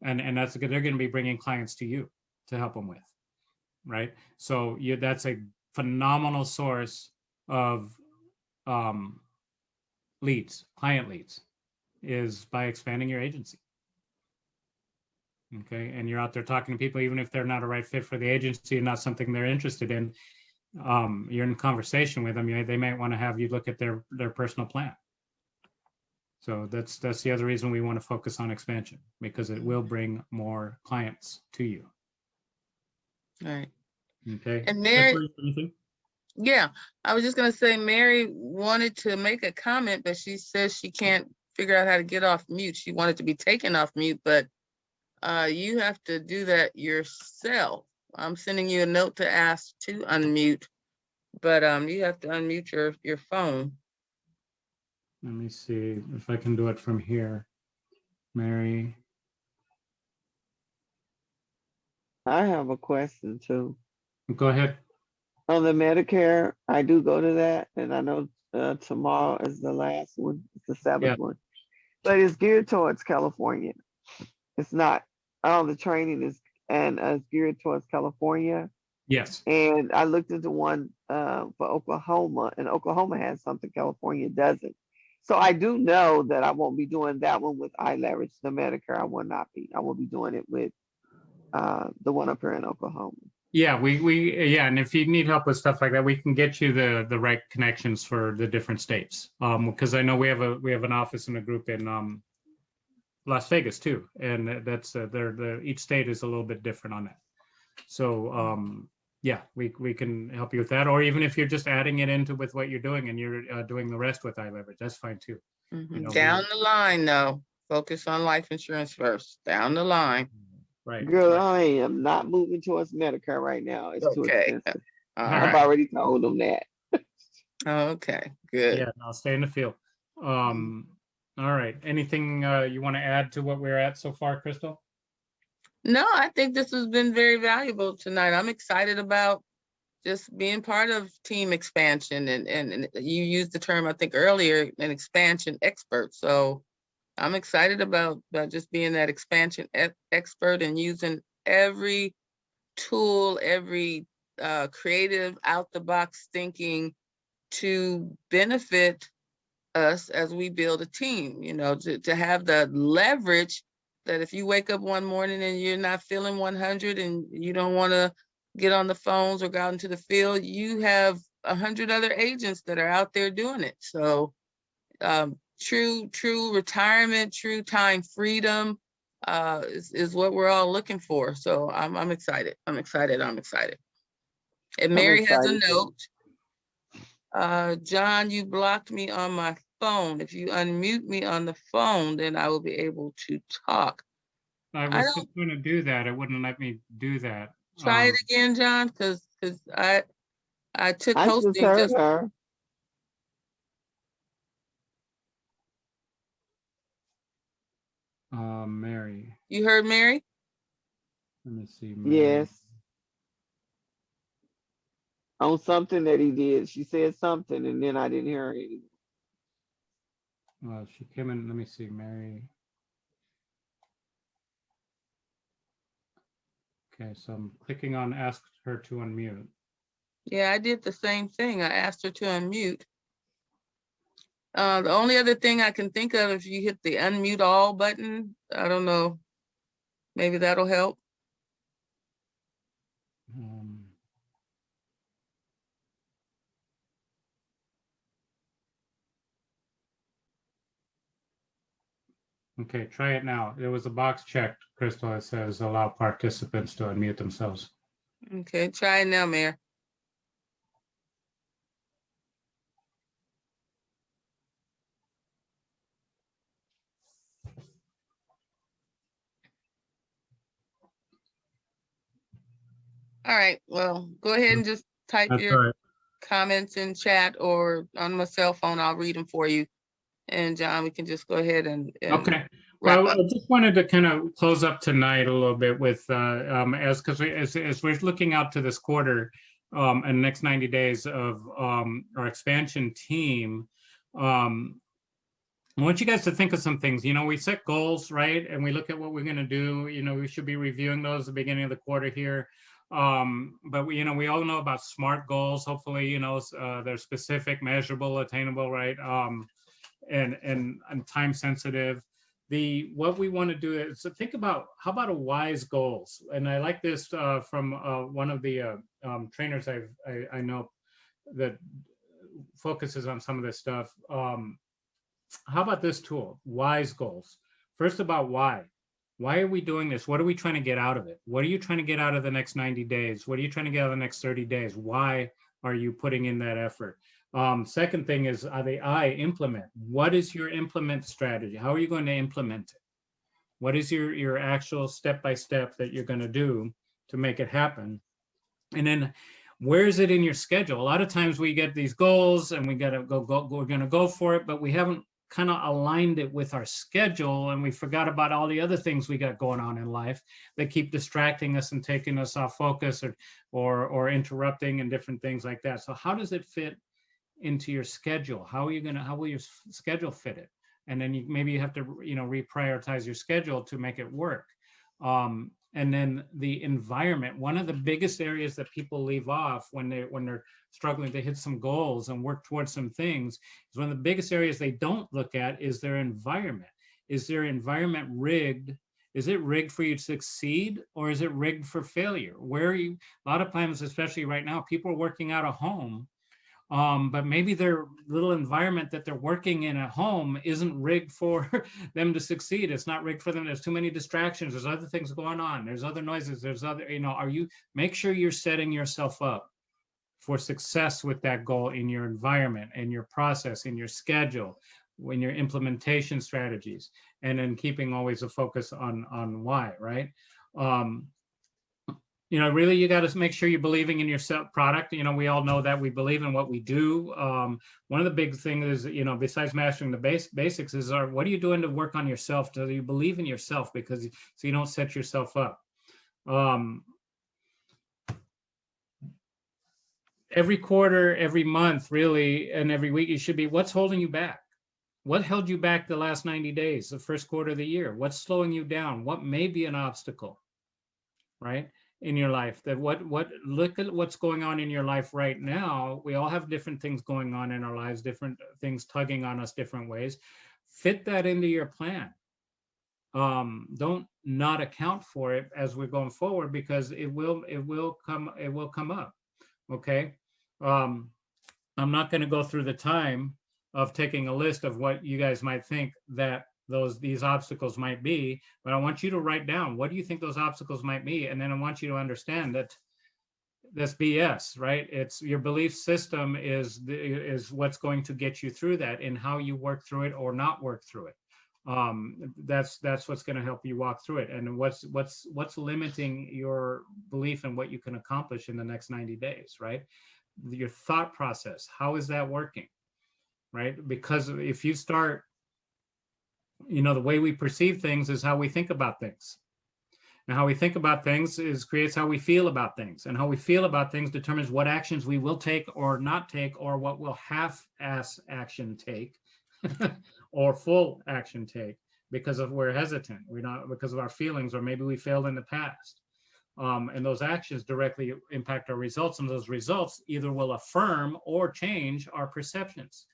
and they're going to be bringing clients to you to help them with. Right. So that's a phenomenal source of leads, client leads, is by expanding your agency. Okay, and you're out there talking to people, even if they're not a right fit for the agency and not something they're interested in. You're in conversation with them. They might want to have you look at their personal plan. So that's the other reason we want to focus on expansion, because it will bring more clients to you. All right. Okay. And Mary, anything? yeah, I was just gonna say, Mary wanted to make a comment, but she says she can't figure out how to get off mute. She wanted to be taken off mute, but you have to do that yourself. I'm sending you a note to ask to unmute, but you have to unmute your phone. Let me see if I can do it from here. Mary. I have a question too. Go ahead. On the Medicare, I do go to that, and I know tomorrow is the last one. It's the seventh one, but it's geared towards California. It's not. All the training is geared towards California. Yes. And I looked into one for Oklahoma, and Oklahoma has something California doesn't. So I do know that I won't be doing that one with iLeverage, the Medicare. I will not be. I will be doing it with the one up here in Oklahoma. Yeah, and if you need help with stuff like that, we can get you the right connections for the different states. Because I know we have an office and a group in Las Vegas too, and that's each state is a little bit different on that. So yeah, we can help you with that, or even if you're just adding it into with what you're doing and you're doing the rest with iLeverage, that's fine too. You know, down the line, though, focus on life insurance first. Down the line. Right. Girl, right. I am not moving towards Medicare right now. It's too expensive. I've Right. already told them that. Okay, good. Yeah, I'll stay in the field. All right. Anything you want to add to what we're at so far, Crystal? No, I think this has been very valuable tonight. I'm excited about just being part of team expansion, and you used the term, I think earlier, an expansion expert. So I'm excited about just being that expansion expert and using every tool, every creative out the box thinking to benefit us as we build a team, you know, to have the leverage that if you wake up one morning and you're not feeling 100 and you don't want to get on the phones or go out into the field, you have 100 other agents that are out there doing it. So true retirement, true time freedom is what we're all looking for. So I'm excited. I'm excited. And Mary has a note. John, you blocked me on my phone. If you unmute me on the phone, then I will be able to talk. I was just going to do that. It wouldn't let me do that. Try it again, John, because I took I just hosting heard just, her. Mary, you heard Mary? let me see. Mary. Yes. On something that he did. She said something and then I didn't hear her anymore. She came in, let me see, Mary. Okay, so I'm clicking on ask her to unmute. Yeah, I did the same thing. I asked her to unmute. The only other thing I can think of, if you hit the unmute all button, I don't know, maybe that'll help. Okay, try it now. There was a box checked, Crystal, that says allow participants to unmute themselves. Okay, try it now, Mayor. All right, well, go ahead and just type That's your right. comments in chat or on my cell phone. I'll read them for you. And John, we can just go ahead and Okay. wrap Well, up. I just wanted to kind of close up tonight a little bit with because as we're looking out to this quarter and next 90 days of our expansion team. I want you guys to think of some things. You know, we set goals, right? And we look at what we're going to do. You know, we should be reviewing those at the beginning of the quarter here. But we, you know, we all know about SMART goals. Hopefully, you know, they're specific, measurable, attainable, right? And time sensitive. What we want to do is to think about how about a wise goals. And I like this from one of the trainers I know that focuses on some of this stuff. How about this tool, wise goals? First about why. Why are we doing this? What are we trying to get out of it? What are you trying to get out of the next 90 days? What are you trying to get out of the next 30 days? Why are you putting in that effort? Second thing is implement. What is your implement strategy? How are you going to implement it? What is your actual step-by-step that you're going to do to make it happen? And then where is it in your schedule? A lot of times we get these goals and we got to go, we're going to go for it, but we haven't kind of aligned it with our schedule, and we forgot about all the other things we got going on in life that keep distracting us and taking us off focus or interrupting and different things like that. So how does it fit into your schedule? How will your schedule fit it? And then maybe you have to, you know, reprioritize your schedule to make it work. And then the environment, one of the biggest areas that people leave off when they're struggling to hit some goals and work towards some things, is one of the biggest areas they don't look at is their environment. Is their environment rigged? Is it rigged for you to succeed, or is it rigged for failure? Where are you? A lot of times, especially right now, people are working out of home. But maybe their little environment that they're working in at home isn't rigged for them to succeed. It's not rigged for them. There's too many distractions. There's other things going on. There's other noises. There's other, you know, make sure you're setting yourself up for success with that goal in your environment, in your process, in your schedule, in your implementation strategies, and then keeping always a focus on why, right? You know, really, you got to make sure you're believing in your product. You know, we all know that we believe in what we do. One of the big things is, you know, besides mastering the basics is what are you doing to work on yourself? Do you believe in yourself? Because so you don't set yourself up. Every quarter, every month, really, and every week, you should be, what's holding you back? What held you back the last 90 days, the first quarter of the year? What's slowing you down? What may be an obstacle, right? In your life, that look at what's going on in your life right now. We all have different things going on in our lives, different things tugging on us different ways. Fit that into your plan. Don't not account for it as we're going forward, because it will come up. Okay. I'm not going to go through the time of taking a list of what you guys might think that these obstacles might be, but I want you to write down, what do you think those obstacles might be? And then I want you to understand that that's BS, right? It's your belief system is what's going to get you through that, and how you work through it or not work through it. That's what's going to help you walk through it. And what's limiting your belief in what you can accomplish in the next 90 days, right? Your thought process, how is that working, right? Because if you start, the way we perceive things is how we think about things. And how we think about things creates how we feel about things. And how we feel about things determines what actions we will take or not take, or what we'll half-ass action take or full action take because we're hesitant. We're not, because of our feelings, or maybe we failed in the past. And those actions directly impact our results. And those results either will affirm or change our perceptions.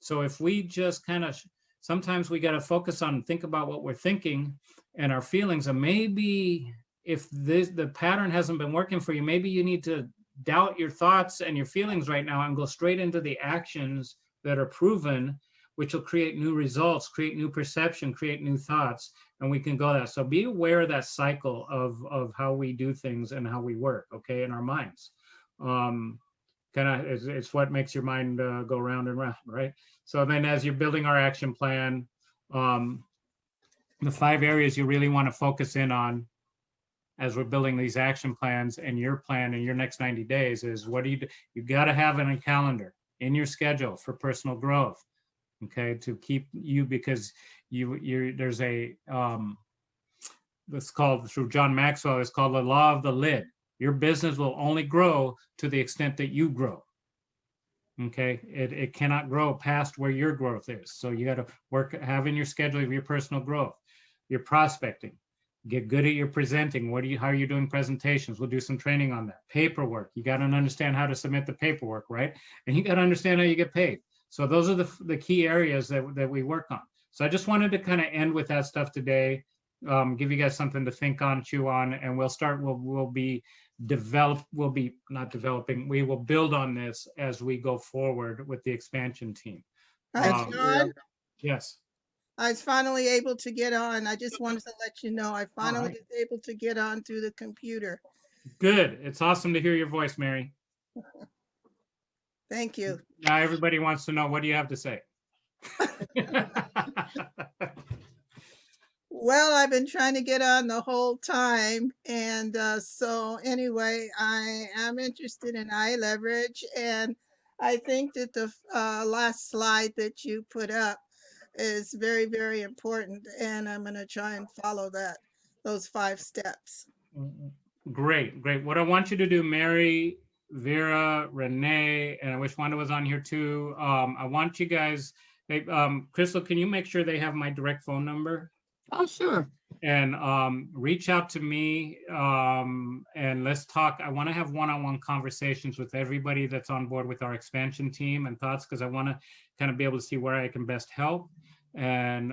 So if we just kind of, sometimes we got to focus on, think about what we're thinking and our feelings. And maybe if the pattern hasn't been working for you, maybe you need to doubt your thoughts and your feelings right now and go straight into the actions that are proven, which will create new results, create new perception, create new thoughts, and we can go that. So be aware of that cycle of how we do things and how we work, okay, in our minds. It's what makes your mind go round and round, right? So then as you're building our action plan, the 5 areas you really want to focus in on as we're building these action plans and your plan in your next 90 days is, what do you do? You got to have it on a calendar in your schedule for personal growth, okay, to keep you, because there's a, it's called, through John Maxwell, it's called the law of the lid. Your business will only grow to the extent that you grow. Okay, it cannot grow past where your growth is. So you got to have in your schedule of your personal growth, your prospecting, get good at your presenting. How are you doing presentations? We'll do some training on that. Paperwork, you got to understand how to submit the paperwork, right? And you got to understand how you get paid. So those are the key areas that we work on. So I just wanted to kind of end with that stuff today, give you guys something to think on, chew on, and we will build on this as we go forward with the expansion team. Hi, John. Yes. I was finally able to get on. I just wanted to let you know I finally right. was able to get on through the computer. Good. It's awesome to hear your voice, Mary. Thank you. Now everybody wants to know, what do you have to say? Well, I've been trying to get on the whole time. And so anyway, I am interested in iLeverage. And I think that the last slide that you put up is very, very important. And I'm going to try and follow those 5 steps. Great. What I want you to do, Mary, Vera, Renee, and I wish Wanda was on here too. I want you guys, Crystal, can you make sure they have my direct phone number? Oh, sure. And reach out to me and let's talk. I want to have one-on-one conversations with everybody that's on board with our expansion team and thoughts, because I want to kind of be able to see where I can best help and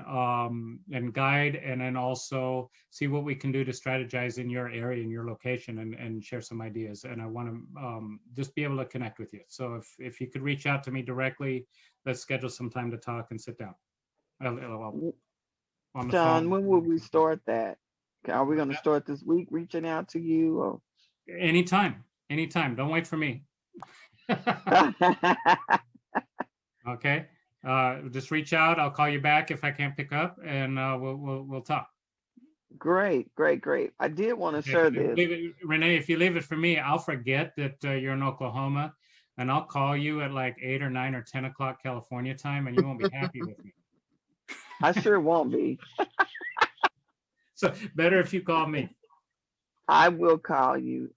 guide, and then also see what we can do to strategize in your area, in your location, and share some ideas. And I want to just be able to connect with you. So if you could reach out to me directly, let's schedule some time to talk and sit down. On the John, phone. when will we start that? Are we going to start this week reaching out to you? Or? Anytime. Don't wait for me. Okay. Just reach out. I'll call you back if I can't pick up, and we'll talk. Great. I did want to share this. Renee, if you leave it for me, I'll forget that you're in Oklahoma, and I'll call you at like 8 or 9 or 10 o'clock California time, and you won't be happy with me. I sure won't be. So better if you call me. I will call you,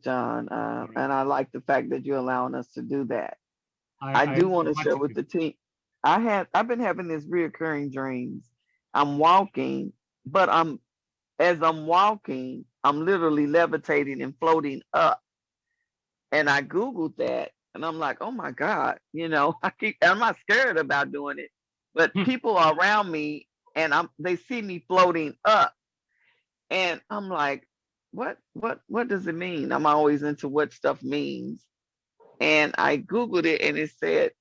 John, and I like the fact that you're allowing us to do that. I do want to share with the team. I've been having these reoccurring dreams. I'm walking, but as I'm walking, I'm literally levitating and floating up. And I Googled that, and I'm like, oh my God, I'm not scared about doing it, but people are around me and they see me floating up, and I'm like, what does it mean? I'm always into what stuff means. And I Googled it, and it said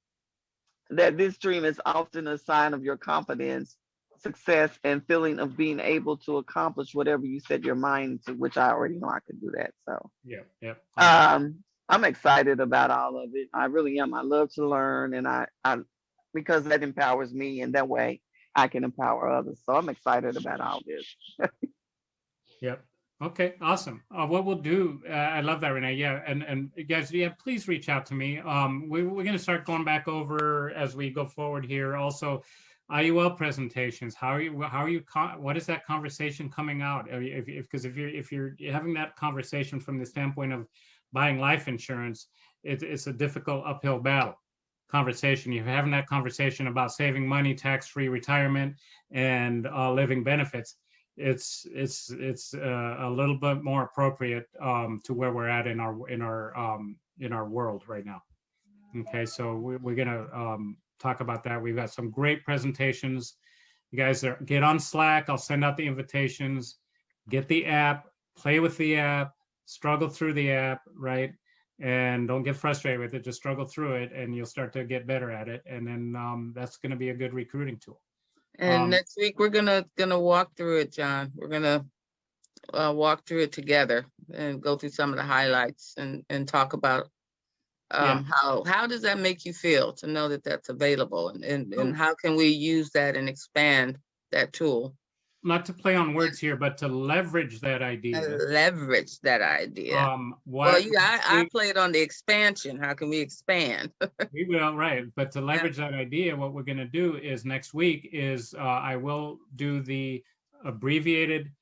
that this dream is often a sign of your confidence, success, and feeling of being able to accomplish whatever you set your mind to, which I already know I could do that. So yeah. I'm excited about all of it. I really am. I love to learn, and I because that empowers me in that way. I can empower others. So I'm excited about all this. Yep. Okay, awesome. What we'll do, I love that, Renee. Yeah, and you guys, yeah, please reach out to me. We're going to start going back over as we go forward here. Also, IUL presentations. How are you? What is that conversation coming out? Because if you're having that conversation from the standpoint of buying life insurance, it's a difficult uphill battle conversation. You're having that conversation about saving money, tax-free retirement, and living benefits. It's a little bit more appropriate to where we're at in our world right now. Okay, so we're gonna talk about that. We've got some great presentations. You guys get on Slack. I'll send out the invitations. Get the app, play with the app, struggle through the app, right? And don't get frustrated with it. Just struggle through it, and you'll start to get better at it. And then that's going to be a good recruiting tool. And next week, we're gonna walk through it, John. We're gonna walk through it together and go through some of the highlights and talk about how does that make you feel to know that that's available, and how can we use that and expand that tool? Not to play on words here, but to leverage that idea. Leverage that idea. Well, I played on the expansion. How can we expand? We will, right. But to leverage that idea, what we're going to do is next week is I will do the abbreviated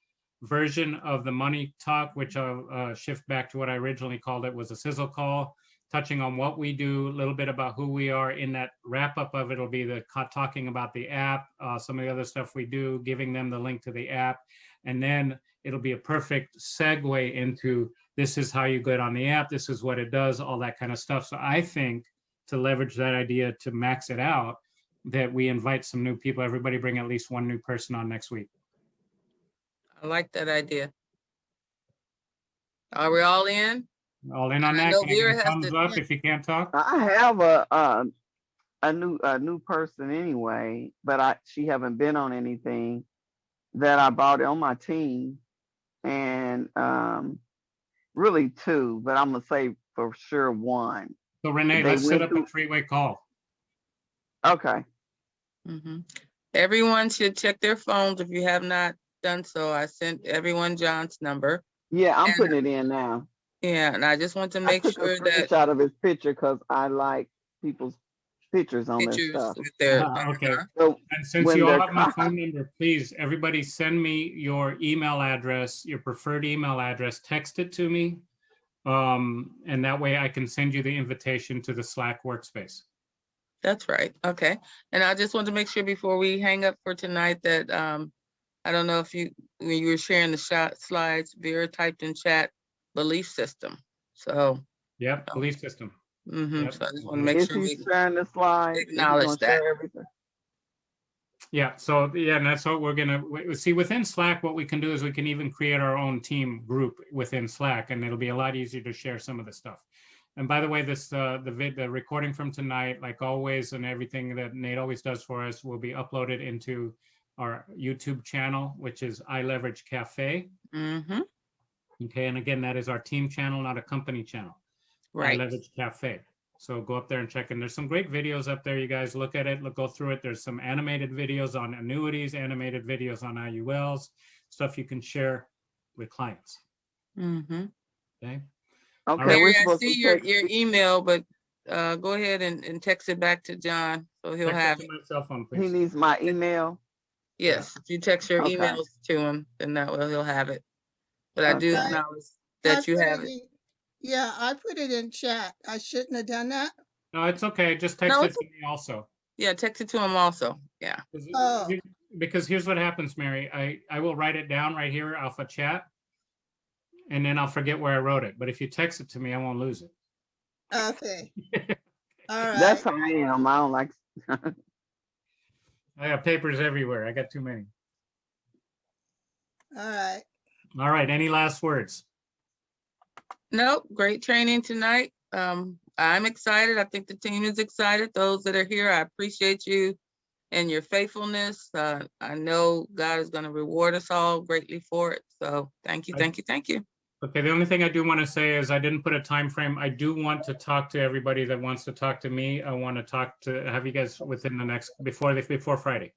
version of the money talk, which I'll shift back to what I originally called it, was a sizzle call, touching on what we do, a little bit about who we are. In that wrap up of it, it'll be the talking about the app, some of the other stuff we do, giving them the link to the app. And then it'll be a perfect segue into this is how you get on the app. This is what it does, all that kind of stuff. So I think to leverage that idea to max it out, that we invite some new people, everybody bring at least one new person on next week. I like that idea. Are we all in? All in on that. Can I get a thumbs up if you can't talk? I have a new person anyway, but she haven't been on anything that I brought on my team, and really two, but I'm gonna say for sure one. So Renee, let's set up a three-way call. Okay. Everyone should check their phones if you have not done so. I sent everyone John's number. Yeah, I'm putting it in now. Yeah, and I just want to make sure that I took a screenshot of his picture because I like people's pictures on their stuff. With their, okay. So and since you all have my phone number, please, everybody send me your email address, your preferred email address, text it to me. And that way I can send you the invitation to the Slack workspace. That's right. Okay. And I just want to make sure before we hang up for tonight that I don't know if when you were sharing the slides, Vera typed in chat belief system. So yep, belief system. Yep. So I just want to make sure we sharing the slides, acknowledge that. Yeah, so yeah, and that's what we're gonna see within Slack. What we can do is we can even create our own team group within Slack, and it'll be a lot easier to share some of the stuff. And by the way, this the recording from tonight, like always, and everything that Nate always does for us, will be uploaded into our YouTube channel, which is iLeverage Cafe. Okay, and again, that is our team channel, not a company channel. Right. iLeverage Cafe. So go up there and check. And there's some great videos up there. You guys look at it, go through it. There's some animated videos on annuities, animated videos on IULs, stuff you can share with clients. Okay. Okay. Mary, I see your email, but go ahead and text it back to John so he'll have it. My cell phone, please. He needs my email. Yes, if you text your emails to him, then that way he'll have it. But I do acknowledge that you have it. Yeah, I put it in chat. I shouldn't have done that. No, it's okay. Just text it to me also. Yeah, text it to him also. Yeah. Because here's what happens, Mary. I will write it down right here off a chat, and then I'll forget where I wrote it. But if you text it to me, I won't lose it. Okay. All right. That's how I am. I don't like. I got papers everywhere. I got too many. All right. All right. Any last words? Nope. Great training tonight. I'm excited. I think the team is excited. Those that are here, I appreciate you and your faithfulness. I know God is going to reward us all greatly for it. So thank you, thank you, thank you. Okay, the only thing I do want to say is I didn't put a time frame. I do want to talk to everybody that wants to talk to me. I want to have you guys within the next before Friday.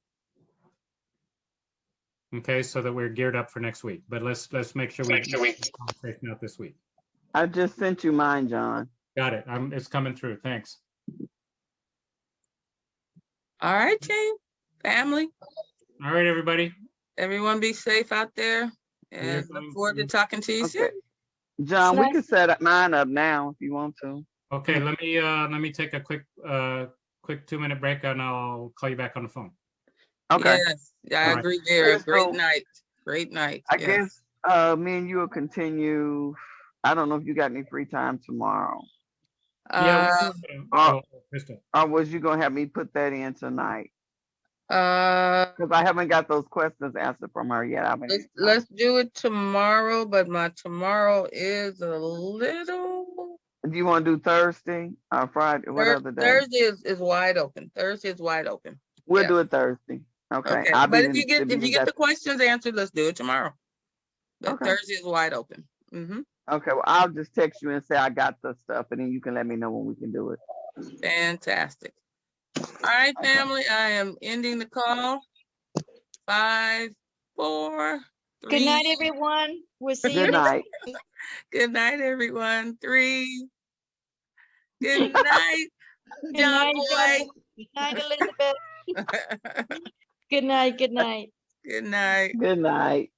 Okay, so that we're geared up for next week, but let's make sure we get the conversation out this week. I just sent you mine, John. Got it. It's coming through. Thanks. All right, team, family, All right, everybody. everyone be safe out there, We're and going look forward to to- talking to you soon. Okay. John, we Nice. can set mine up now if you want to. Okay, let me take a quick 2-minute break and I'll call you back on the phone. Okay. Yes, yeah, I All right. agree, Vera. Okay, Great so- night. Great night. I yes. guess me and you will continue. I don't know if you got any free time tomorrow. Yeah. Uh, Crystal. Or was you gonna have me put that in tonight? Uh, Because I haven't got those questions answered from her yet. let's do it tomorrow, but my tomorrow is a little. Do you want to do Thursday or Friday? What other day? Thursday is wide open. Thursday is wide open. We'll yeah. do it Thursday. Okay. Okay, I'll but be if you get got- the questions answered, let's do it tomorrow. But Okay. Thursday is wide open. Mm-hmm. Okay, well, I'll just text you and say I got the stuff, and then you can let me know when we can do it. Fantastic. All right, Okay. family, I am ending the call. 5, 4, 3. Good night, everyone. We'll see you Good next. night. Good night, everyone. 3. Good night, Good John night, boy. John. Good night, Elizabeth. Good night. Good night. Good night. Good night.